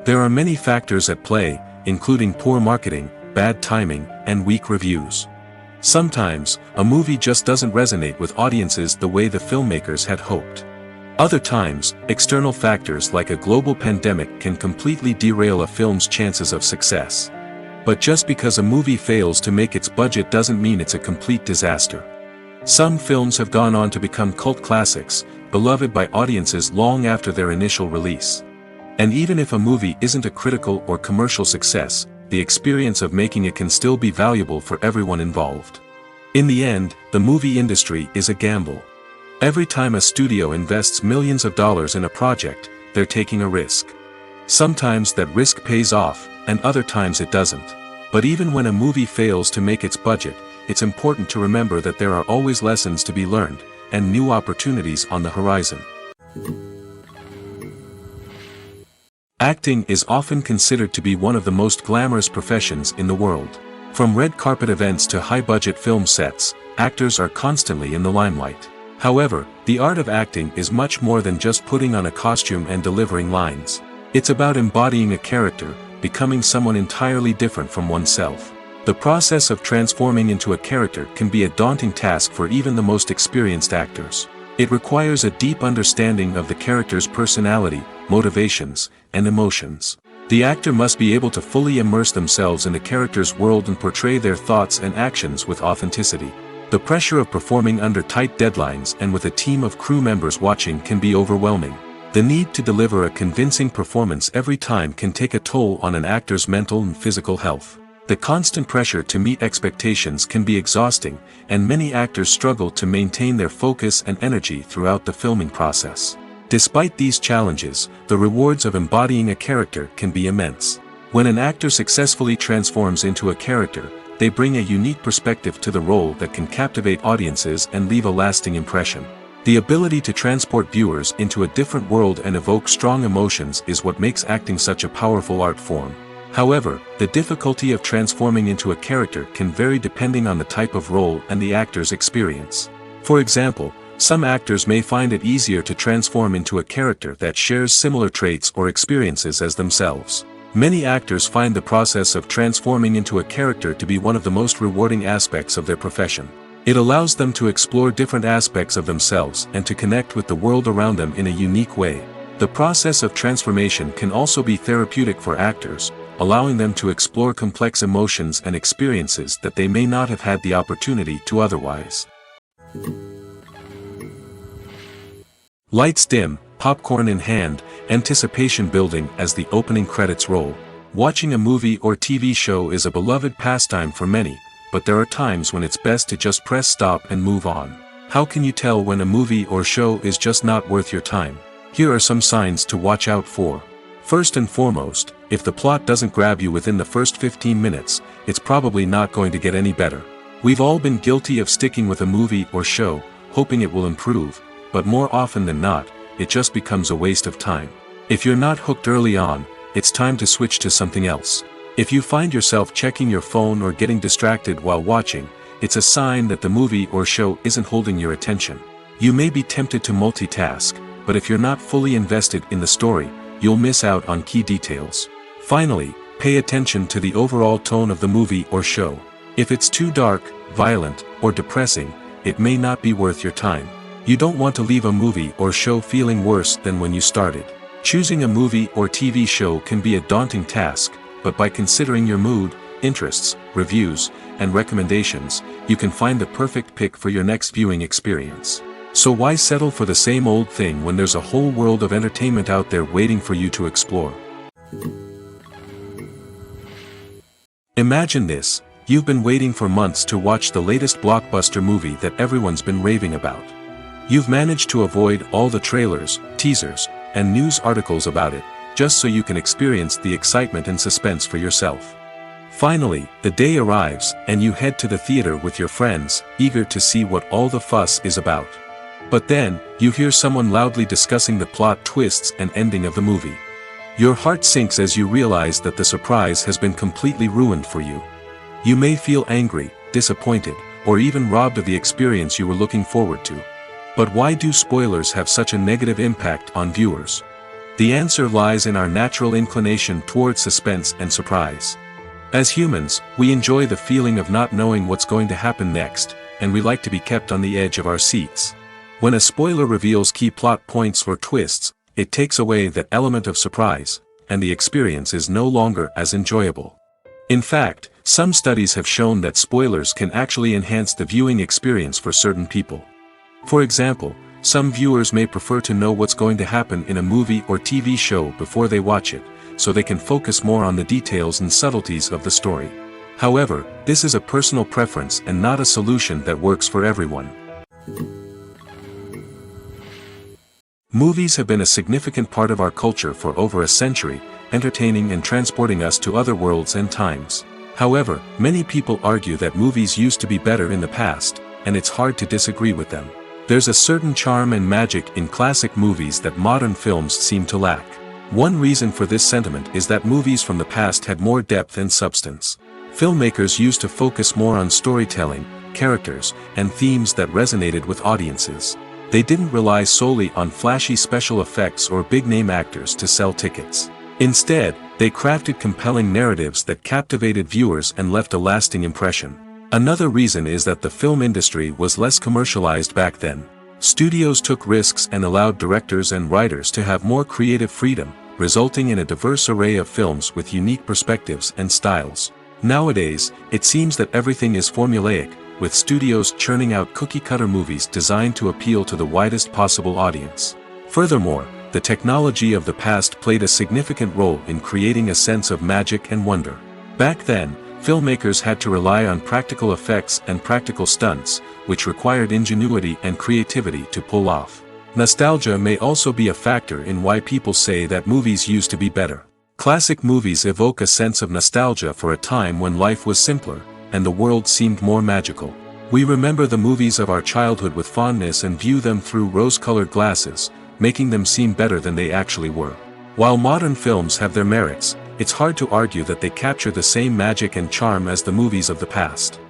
There are many factors at play, including poor marketing, bad timing, and weak reviews. Sometimes, a movie just doesn't resonate with audiences the way the filmmakers had hoped. Other times, external factors like a global pandemic can completely derail a film's chances of success. But just because a movie fails to make its budget doesn't mean it's a complete disaster. Some films have gone on to become cult classics, beloved by audiences long after their initial release. And even if a movie isn't a critical or commercial success, the experience of making it can still be valuable for everyone involved. In the end, the movie industry is a gamble. Every time a studio invests millions of dollars in a project, they're taking a risk. Sometimes that risk pays off, and other times it doesn't. But even when a movie fails to make its budget, it's important to remember that there are always lessons to be learned, and new opportunities on the horizon. Acting is often considered to be one of the most glamorous professions in the world. From red carpet events to high-budget film sets, actors are constantly in the limelight. However, the art of acting is much more than just putting on a costume and delivering lines. It's about embodying a character, becoming someone entirely different from oneself. The process of transforming into a character can be a daunting task for even the most experienced actors. It requires a deep understanding of the character's personality, motivations, and emotions. The actor must be able to fully immerse themselves in the character's world and portray their thoughts and actions with authenticity. The pressure of performing under tight deadlines and with a team of crew members watching can be overwhelming. The need to deliver a convincing performance every time can take a toll on an actor's mental and physical health. The constant pressure to meet expectations can be exhausting, and many actors struggle to maintain their focus and energy throughout the filming process. Despite these challenges, the rewards of embodying a character can be immense. When an actor successfully transforms into a character, they bring a unique perspective to the role that can captivate audiences and leave a lasting impression. The ability to transport viewers into a different world and evoke strong emotions is what makes acting such a powerful art form. However, the difficulty of transforming into a character can vary depending on the type of role and the actor's experience. For example, some actors may find it easier to transform into a character that shares similar traits or experiences as themselves. Many actors find the process of transforming into a character to be one of the most rewarding aspects of their profession. It allows them to explore different aspects of themselves and to connect with the world around them in a unique way. The process of transformation can also be therapeutic for actors, allowing them to explore complex emotions and experiences that they may not have had the opportunity to otherwise. Lights dim, popcorn in hand, anticipation building as the opening credits roll. Watching a movie or TV show is a beloved pastime for many, but there are times when it's best to just press stop and move on. How can you tell when a movie or show is just not worth your time? Here are some signs to watch out for. First and foremost, if the plot doesn't grab you within the first 15 minutes, it's probably not going to get any better. We've all been guilty of sticking with a movie or show, hoping it will improve, but more often than not, it just becomes a waste of time. If you're not hooked early on, it's time to switch to something else. If you find yourself checking your phone or getting distracted while watching, it's a sign that the movie or show isn't holding your attention. You may be tempted to multitask, but if you're not fully invested in the story, you'll miss out on key details. Finally, pay attention to the overall tone of the movie or show. If it's too dark, violent, or depressing, it may not be worth your time. You don't want to leave a movie or show feeling worse than when you started. Choosing a movie or TV show can be a daunting task, but by considering your mood, interests, reviews, and recommendations, you can find the perfect pick for your next viewing experience. So why settle for the same old thing when there's a whole world of entertainment out there waiting for you to explore? Imagine this: you've been waiting for months to watch the latest blockbuster movie that everyone's been raving about. You've managed to avoid all the trailers, teasers, and news articles about it, just so you can experience the excitement and suspense for yourself. Finally, the day arrives, and you head to the theater with your friends, eager to see what all the fuss is about. But then, you hear someone loudly discussing the plot twists and ending of the movie. Your heart sinks as you realize that the surprise has been completely ruined for you. You may feel angry, disappointed, or even robbed of the experience you were looking forward to. But why do spoilers have such a negative impact on viewers? The answer lies in our natural inclination towards suspense and surprise. As humans, we enjoy the feeling of not knowing what's going to happen next, and we like to be kept on the edge of our seats. When a spoiler reveals key plot points or twists, it takes away that element of surprise, and the experience is no longer as enjoyable. In fact, some studies have shown that spoilers can actually enhance the viewing experience for certain people. For example, some viewers may prefer to know what's going to happen in a movie or TV show before they watch it, so they can focus more on the details and subtleties of the story. However, this is a personal preference and not a solution that works for everyone. Movies have been a significant part of our culture for over a century, entertaining and transporting us to other worlds and times. However, many people argue that movies used to be better in the past, and it's hard to disagree with them. There's a certain charm and magic in classic movies that modern films seem to lack. One reason for this sentiment is that movies from the past had more depth and substance. Filmmakers used to focus more on storytelling, characters, and themes that resonated with audiences. They didn't rely solely on flashy special effects or big-name actors to sell tickets. Instead, they crafted compelling narratives that captivated viewers and left a lasting impression. Another reason is that the film industry was less commercialized back then. Studios took risks and allowed directors and writers to have more creative freedom, resulting in a diverse array of films with unique perspectives and styles. Nowadays, it seems that everything is formulaic, with studios churning out cookie-cutter movies designed to appeal to the widest possible audience. Furthermore, the technology of the past played a significant role in creating a sense of magic and wonder. Back then, filmmakers had to rely on practical effects and practical stunts, which required ingenuity and creativity to pull off. Nostalgia may also be a factor in why people say that movies used to be better. Classic movies evoke a sense of nostalgia for a time when life was simpler, and the world seemed more magical. We remember the movies of our childhood with fondness and view them through rose-colored glasses, making them seem better than they actually were. While modern films have their merits, it's hard to argue that they capture the same magic and charm as the movies of the past.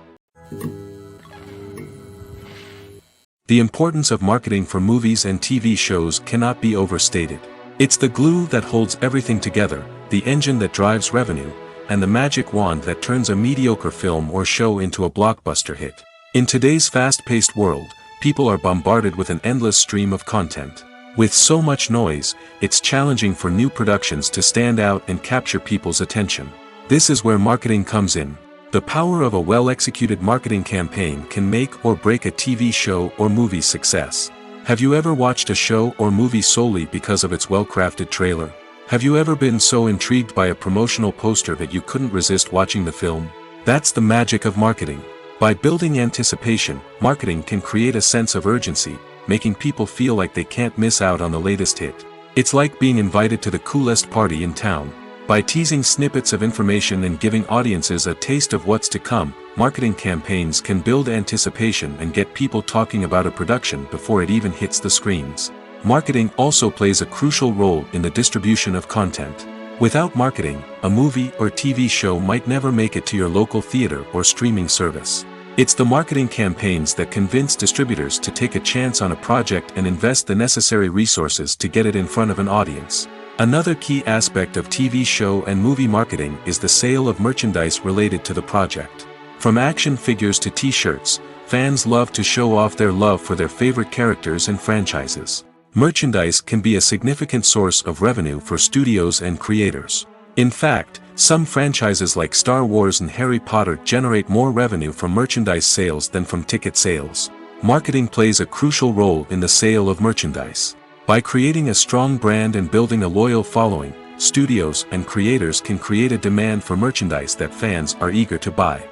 The importance of marketing for movies and TV shows cannot be overstated. It's the glue that holds everything together, the engine that drives revenue, and the magic wand that turns a mediocre film or show into a blockbuster hit. In today's fast-paced world, people are bombarded with an endless stream of content. With so much noise, it's challenging for new productions to stand out and capture people's attention. This is where marketing comes in. The power of a well-executed marketing campaign can make or break a TV show or movie's success. Have you ever watched a show or movie solely because of its well-crafted trailer? Have you ever been so intrigued by a promotional poster that you couldn't resist watching the film? That's the magic of marketing. By building anticipation, marketing can create a sense of urgency, making people feel like they can't miss out on the latest hit. It's like being invited to the coolest party in town. By teasing snippets of information and giving audiences a taste of what's to come, marketing campaigns can build anticipation and get people talking about a production before it even hits the screens. Marketing also plays a crucial role in the distribution of content. Without marketing, a movie or TV show might never make it to your local theater or streaming service. It's the marketing campaigns that convince distributors to take a chance on a project and invest the necessary resources to get it in front of an audience. Another key aspect of TV show and movie marketing is the sale of merchandise related to the project. From action figures to t-shirts, fans love to show off their love for their favorite characters and franchises. Merchandise can be a significant source of revenue for studios and creators. In fact, some franchises like Star Wars and Harry Potter generate more revenue from merchandise sales than from ticket sales. Marketing plays a crucial role in the sale of merchandise. By creating a strong brand and building a loyal following, studios and creators can create a demand for merchandise that fans are eager to buy.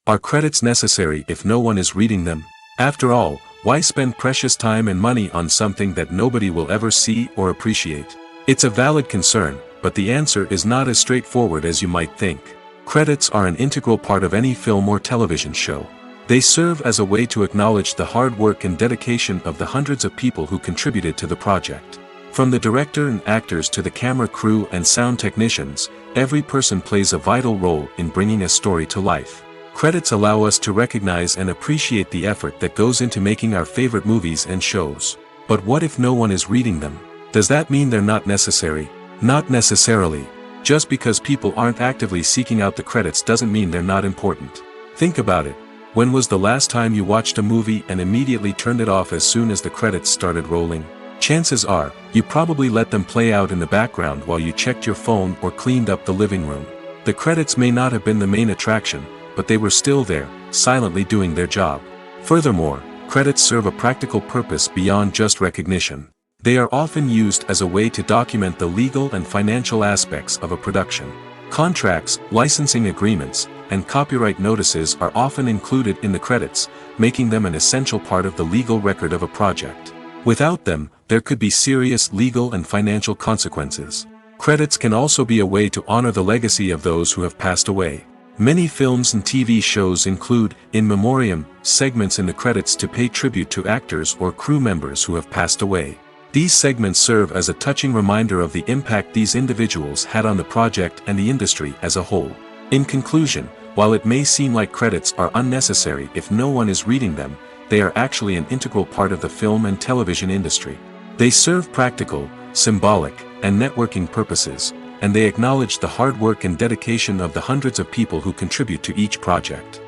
Are credits necessary if no one is reading them? After all, why spend precious time and money on something that nobody will ever see or appreciate? It's a valid concern, but the answer is not as straightforward as you might think. Credits are an integral part of any film or television show. They serve as a way to acknowledge the hard work and dedication of the hundreds of people who contributed to the project. From the director and actors to the camera crew and sound technicians, every person plays a vital role in bringing a story to life. Credits allow us to recognize and appreciate the effort that goes into making our favorite movies and shows. But what if no one is reading them? Does that mean they're not necessary? Not necessarily. Just because people aren't actively seeking out the credits doesn't mean they're not important. Think about it. When was the last time you watched a movie and immediately turned it off as soon as the credits started rolling? Chances are, you probably let them play out in the background while you checked your phone or cleaned up the living room. The credits may not have been the main attraction, but they were still there, silently doing their job. Furthermore, credits serve a practical purpose beyond just recognition. They are often used as a way to document the legal and financial aspects of a production. Contracts, licensing agreements, and copyright notices are often included in the credits, making them an essential part of the legal record of a project. Without them, there could be serious legal and financial consequences. Credits can also be a way to honor the legacy of those who have passed away. Many films and TV shows include, in memoriam, segments in the credits to pay tribute to actors or crew members who have passed away. These segments serve as a touching reminder of the impact these individuals had on the project and the industry as a whole. In conclusion, while it may seem like credits are unnecessary if no one is reading them, they are actually an integral part of the film and television industry. They serve practical, symbolic, and networking purposes, and they acknowledge the hard work and dedication of the hundreds of people who contribute to each project.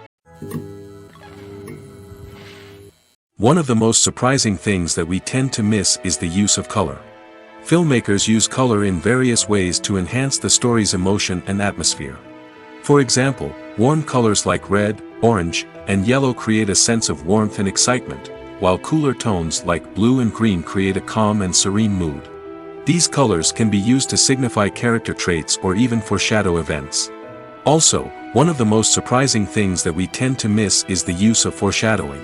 One of the most surprising things that we tend to miss is the use of color. Filmmakers use color in various ways to enhance the story's emotion and atmosphere. For example, warm colors like red, orange, and yellow create a sense of warmth and excitement, while cooler tones like blue and green create a calm and serene mood. These colors can be used to signify character traits or even foreshadow events. Also, one of the most surprising things that we tend to miss is the use of foreshadowing.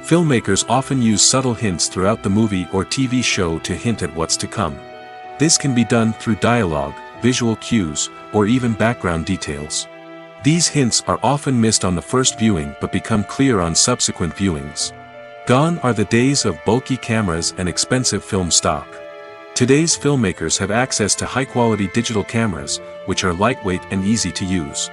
Filmmakers often use subtle hints throughout the movie or TV show to hint at what's to come. This can be done through dialogue, visual cues, or even background details. These hints are often missed on the first viewing but become clear on subsequent viewings. Gone are the days of bulky cameras and expensive film stock. Today's filmmakers have access to high-quality digital cameras, which are lightweight and easy to use.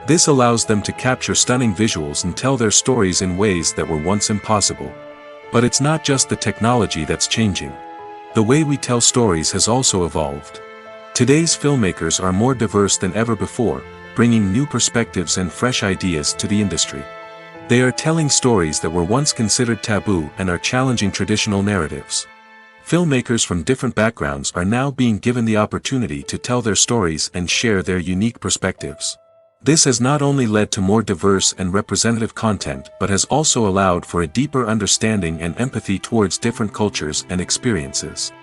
This allows them to capture stunning visuals and tell their stories in ways that were once impossible. But it's not just the technology that's changing. The way we tell stories has also evolved. Today's filmmakers are more diverse than ever before, bringing new perspectives and fresh ideas to the industry. They are telling stories that were once considered taboo and are challenging traditional narratives. Filmmakers from different backgrounds are now being given the opportunity to tell their stories and share their unique perspectives. This has not only led to more diverse and representative content but has also allowed for a deeper understanding and empathy towards different cultures and experiences.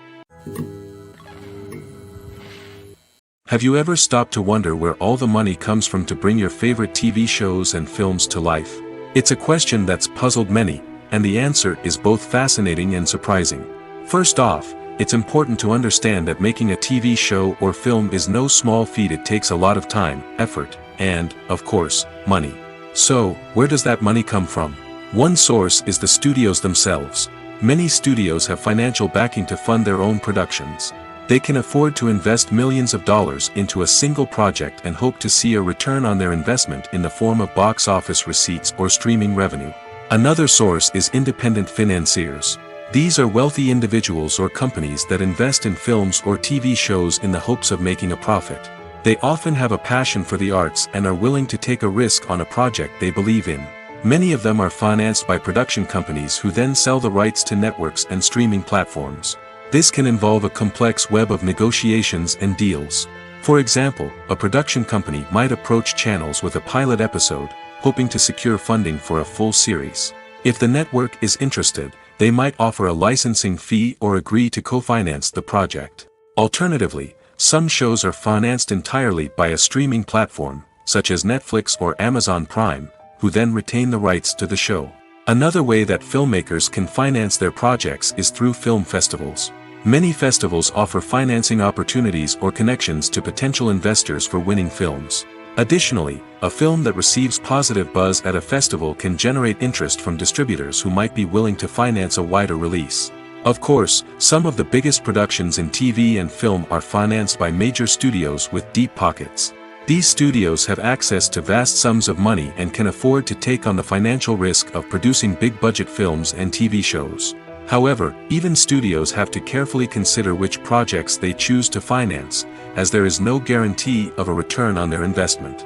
Have you ever stopped to wonder where all the money comes from to bring your favorite TV shows and films to life? It's a question that's puzzled many, and the answer is both fascinating and surprising. First off, it's important to understand that making a TV show or film is no small feat. It takes a lot of time, effort, and, of course, money. So, where does that money come from? One source is the studios themselves. Many studios have financial backing to fund their own productions. They can afford to invest millions of dollars into a single project and hope to see a return on their investment in the form of box office receipts or streaming revenue. Another source is independent financiers. These are wealthy individuals or companies that invest in films or TV shows in the hopes of making a profit. They often have a passion for the arts and are willing to take a risk on a project they believe in. Many of them are financed by production companies who then sell the rights to networks and streaming platforms. This can involve a complex web of negotiations and deals. For example, a production company might approach channels with a pilot episode, hoping to secure funding for a full series. If the network is interested, they might offer a licensing fee or agree to co-finance the project. Alternatively, some shows are financed entirely by a streaming platform, such as Netflix or Amazon Prime, who then retain the rights to the show. Another way that filmmakers can finance their projects is through film festivals. Many festivals offer financing opportunities or connections to potential investors for winning films. Additionally, a film that receives positive buzz at a festival can generate interest from distributors who might be willing to finance a wider release. Of course, some of the biggest productions in TV and film are financed by major studios with deep pockets. These studios have access to vast sums of money and can afford to take on the financial risk of producing big-budget films and TV shows. However, even studios have to carefully consider which projects they choose to finance, as there is no guarantee of a return on their investment.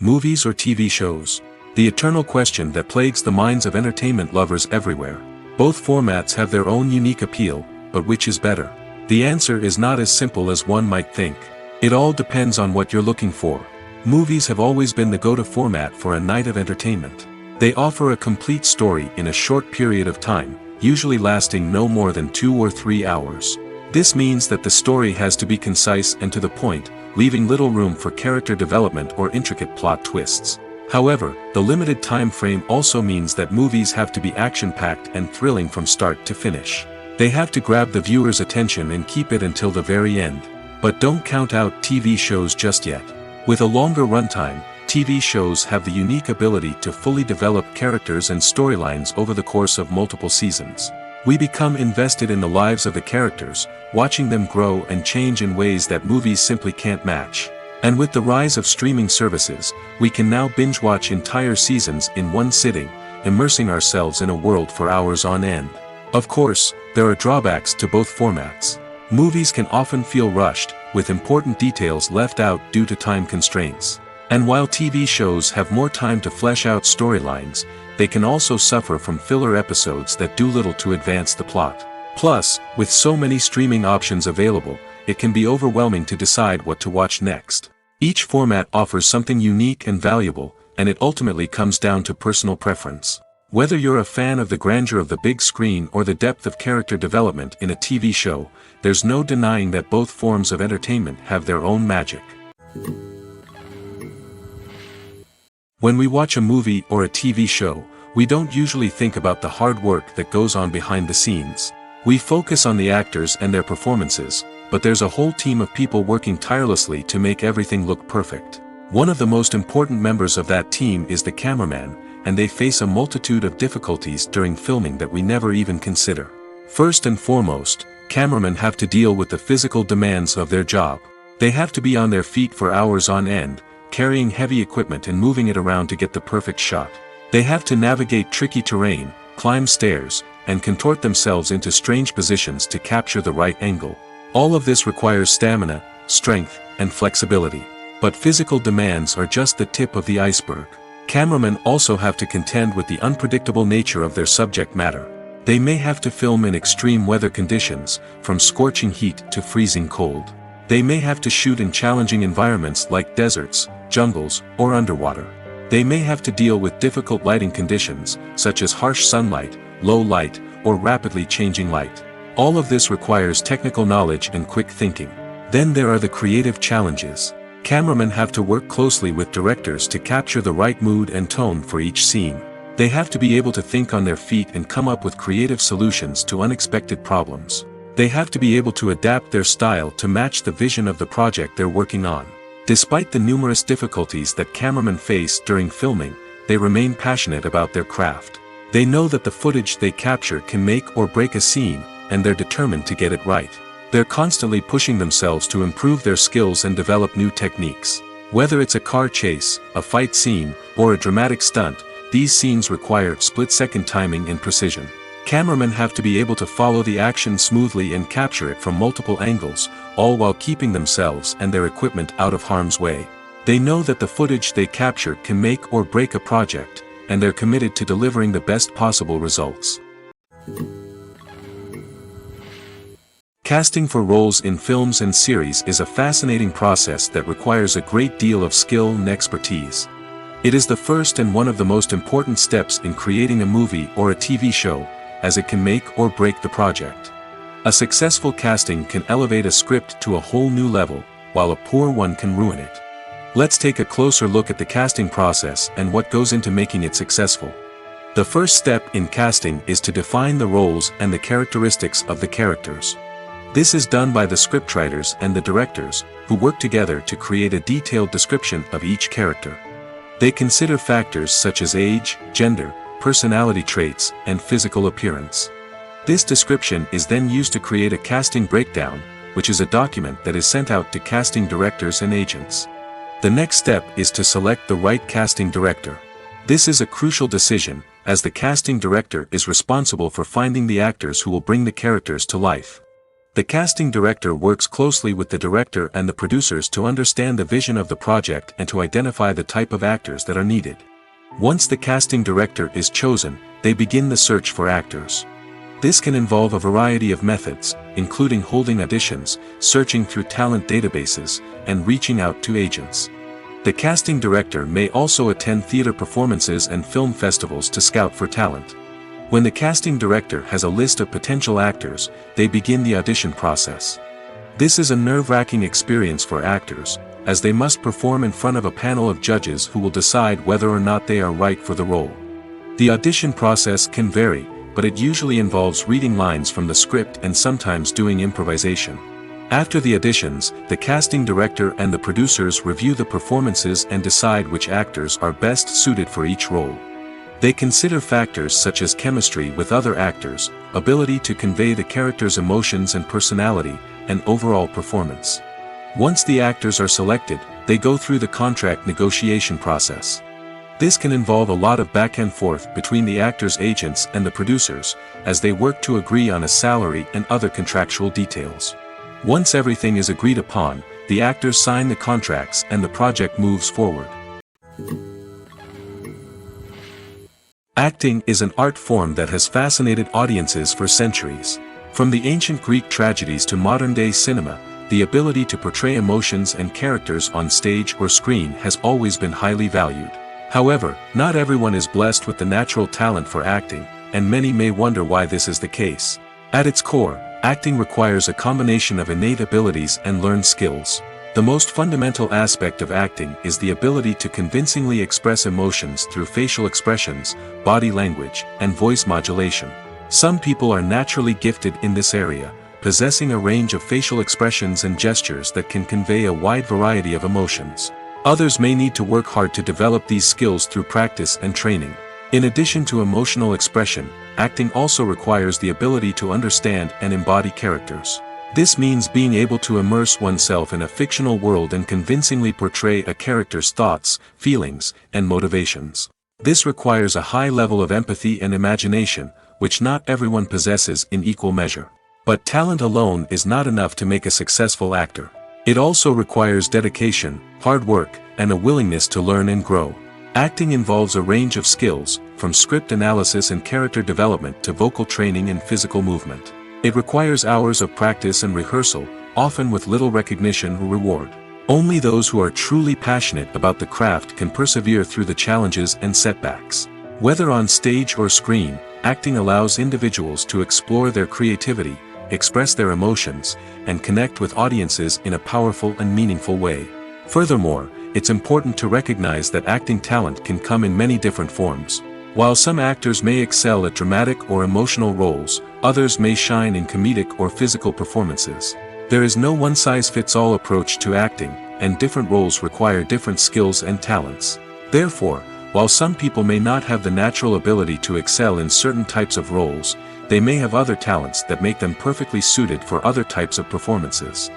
Movies or TV shows? The eternal question that plagues the minds of entertainment lovers everywhere. Both formats have their own unique appeal, but which is better? The answer is not as simple as one might think. It all depends on what you're looking for. Movies have always been the go-to format for a night of entertainment. They offer a complete story in a short period of time, usually lasting no more than 2 or 3 hours. This means that the story has to be concise and to the point, leaving little room for character development or intricate plot twists. However, the limited time frame also means that movies have to be action-packed and thrilling from start to finish. They have to grab the viewer's attention and keep it until the very end. But don't count out TV shows just yet. With a longer runtime, TV shows have the unique ability to fully develop characters and storylines over the course of multiple seasons. We become invested in the lives of the characters, watching them grow and change in ways that movies simply can't match. And with the rise of streaming services, we can now binge-watch entire seasons in one sitting, immersing ourselves in a world for hours on end. Of course, there are drawbacks to both formats. Movies can often feel rushed, with important details left out due to time constraints. And while TV shows have more time to flesh out storylines, they can also suffer from filler episodes that do little to advance the plot. Plus, with so many streaming options available, it can be overwhelming to decide what to watch next. Each format offers something unique and valuable, and it ultimately comes down to personal preference. Whether you're a fan of the grandeur of the big screen or the depth of character development in a TV show, there's no denying that both forms of entertainment have their own magic. When we watch a movie or a TV show, we don't usually think about the hard work that goes on behind the scenes. We focus on the actors and their performances, but there's a whole team of people working tirelessly to make everything look perfect. One of the most important members of that team is the cameraman, and they face a multitude of difficulties during filming that we never even consider. First and foremost, cameramen have to deal with the physical demands of their job. They have to be on their feet for hours on end, carrying heavy equipment and moving it around to get the perfect shot. They have to navigate tricky terrain, climb stairs, and contort themselves into strange positions to capture the right angle. All of this requires stamina, strength, and flexibility. But physical demands are just the tip of the iceberg. Cameramen also have to contend with the unpredictable nature of their subject matter. They may have to film in extreme weather conditions, from scorching heat to freezing cold. They may have to shoot in challenging environments like deserts, jungles, or underwater. They may have to deal with difficult lighting conditions, such as harsh sunlight, low light, or rapidly changing light. All of this requires technical knowledge and quick thinking. Then there are the creative challenges. Cameramen have to work closely with directors to capture the right mood and tone for each scene. They have to be able to think on their feet and come up with creative solutions to unexpected problems. They have to be able to adapt their style to match the vision of the project they're working on. Despite the numerous difficulties that cameramen face during filming, they remain passionate about their craft. They know that the footage they capture can make or break a scene, and they're determined to get it right. They're constantly pushing themselves to improve their skills and develop new techniques. Whether it's a car chase, a fight scene, or a dramatic stunt, these scenes require split-second timing and precision. Cameramen have to be able to follow the action smoothly and capture it from multiple angles, all while keeping themselves and their equipment out of harm's way. They know that the footage they capture can make or break a project, and they're committed to delivering the best possible results. Casting for roles in films and series is a fascinating process that requires a great deal of skill and expertise. It is the first and one of the most important steps in creating a movie or a TV show, as it can make or break the project. A successful casting can elevate a script to a whole new level, while a poor one can ruin it. Let's take a closer look at the casting process and what goes into making it successful. The first step in casting is to define the roles and the characteristics of the characters. This is done by the scriptwriters and the directors, who work together to create a detailed description of each character. They consider factors such as age, gender, personality traits, and physical appearance. This description is then used to create a casting breakdown, which is a document that is sent out to casting directors and agents. The next step is to select the right casting director. This is a crucial decision, as the casting director is responsible for finding the actors who will bring the characters to life. The casting director works closely with the director and the producers to understand the vision of the project and to identify the type of actors that are needed. Once the casting director is chosen, they begin the search for actors. This can involve a variety of methods, including holding auditions, searching through talent databases, and reaching out to agents. The casting director may also attend theater performances and film festivals to scout for talent. When the casting director has a list of potential actors, they begin the audition process. This is a nerve-wracking experience for actors, as they must perform in front of a panel of judges who will decide whether or not they are right for the role. The audition process can vary, but it usually involves reading lines from the script and sometimes doing improvisation. After the auditions, the casting director and the producers review the performances and decide which actors are best suited for each role. They consider factors such as chemistry with other actors, ability to convey the character's emotions and personality, and overall performance. Once the actors are selected, they go through the contract negotiation process. This can involve a lot of back and forth between the actors' agents and the producers, as they work to agree on a salary and other contractual details. Once everything is agreed upon, the actors sign the contracts and the project moves forward. Acting is an art form that has fascinated audiences for centuries. From the ancient Greek tragedies to modern-day cinema, the ability to portray emotions and characters on stage or screen has always been highly valued. However, not everyone is blessed with the natural talent for acting, and many may wonder why this is the case. At its core, acting requires a combination of innate abilities and learned skills. The most fundamental aspect of acting is the ability to convincingly express emotions through facial expressions, body language, and voice modulation. Some people are naturally gifted in this area, possessing a range of facial expressions and gestures that can convey a wide variety of emotions. Others may need to work hard to develop these skills through practice and training. In addition to emotional expression, acting also requires the ability to understand and embody characters. This means being able to immerse oneself in a fictional world and convincingly portray a character's thoughts, feelings, and motivations. This requires a high level of empathy and imagination, which not everyone possesses in equal measure. But talent alone is not enough to make a successful actor. It also requires dedication, hard work, and a willingness to learn and grow. Acting involves a range of skills, from script analysis and character development to vocal training and physical movement. It requires hours of practice and rehearsal, often with little recognition or reward. Only those who are truly passionate about the craft can persevere through the challenges and setbacks. Whether on stage or screen, acting allows individuals to explore their creativity, express their emotions, and connect with audiences in a powerful and meaningful way. Furthermore, it's important to recognize that acting talent can come in many different forms. While some actors may excel at dramatic or emotional roles, others may shine in comedic or physical performances. There is no one-size-fits-all approach to acting, and different roles require different skills and talents. Therefore, while some people may not have the natural ability to excel in certain types of roles, they may have other talents that make them perfectly suited for other types of performances.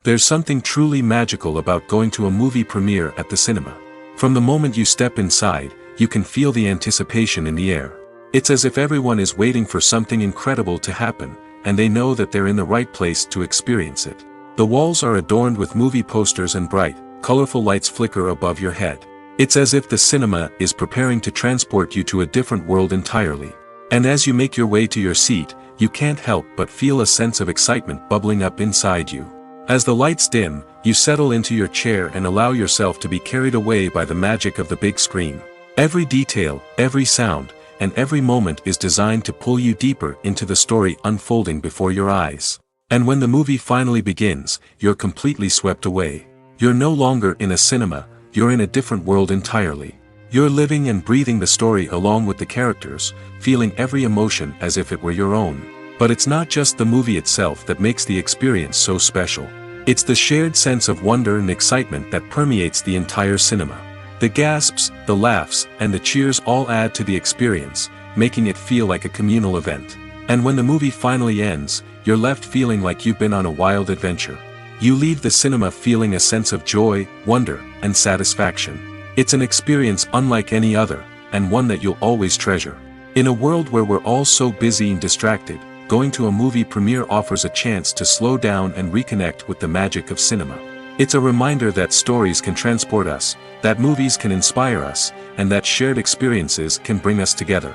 There's something truly magical about going to a movie premiere at the cinema. From the moment you step inside, you can feel the anticipation in the air. It's as if everyone is waiting for something incredible to happen, and they know that they're in the right place to experience it. The walls are adorned with movie posters and bright, colorful lights flicker above your head. It's as if the cinema is preparing to transport you to a different world entirely. And as you make your way to your seat, you can't help but feel a sense of excitement bubbling up inside you. As the lights dim, you settle into your chair and allow yourself to be carried away by the magic of the big screen. Every detail, every sound, and every moment is designed to pull you deeper into the story unfolding before your eyes. And when the movie finally begins, you're completely swept away. You're no longer in a cinema, you're in a different world entirely. You're living and breathing the story along with the characters, feeling every emotion as if it were your own. But it's not just the movie itself that makes the experience so special. It's the shared sense of wonder and excitement that permeates the entire cinema. The gasps, the laughs, and the cheers all add to the experience, making it feel like a communal event. And when the movie finally ends, you're left feeling like you've been on a wild adventure. You leave the cinema feeling a sense of joy, wonder, and satisfaction. It's an experience unlike any other, and one that you'll always treasure. In a world where we're all so busy and distracted, going to a movie premiere offers a chance to slow down and reconnect with the magic of cinema. It's a reminder that stories can transport us, that movies can inspire us, and that shared experiences can bring us together.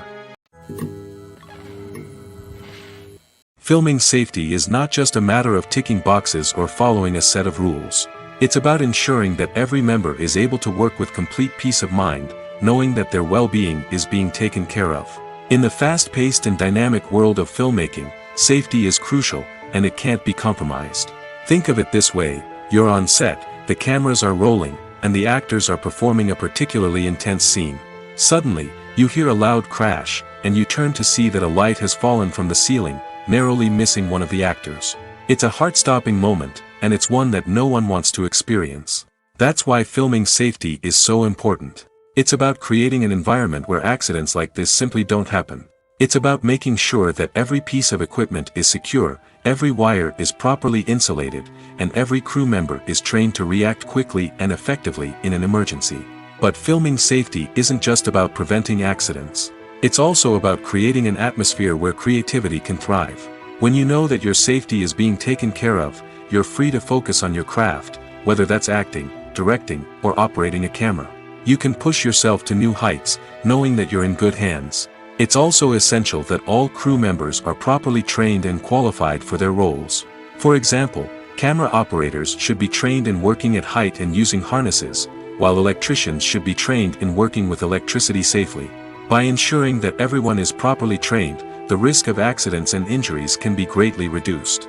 Filming safety is not just a matter of ticking boxes or following a set of rules. It's about ensuring that every member is able to work with complete peace of mind, knowing that their well-being is being taken care of. In the fast-paced and dynamic world of filmmaking, safety is crucial, and it can't be compromised. Think of it this way: you're on set, the cameras are rolling, and the actors are performing a particularly intense scene. Suddenly, you hear a loud crash, and you turn to see that a light has fallen from the ceiling, narrowly missing one of the actors. It's a heart-stopping moment, and it's one that no one wants to experience. That's why filming safety is so important. It's about creating an environment where accidents like this simply don't happen. It's about making sure that every piece of equipment is secure, every wire is properly insulated, and every crew member is trained to react quickly and effectively in an emergency. But filming safety isn't just about preventing accidents. It's also about creating an atmosphere where creativity can thrive. When you know that your safety is being taken care of, you're free to focus on your craft, whether that's acting, directing, or operating a camera. You can push yourself to new heights, knowing that you're in good hands. It's also essential that all crew members are properly trained and qualified for their roles. For example, camera operators should be trained in working at height and using harnesses, while electricians should be trained in working with electricity safely. By ensuring that everyone is properly trained, the risk of accidents and injuries can be greatly reduced.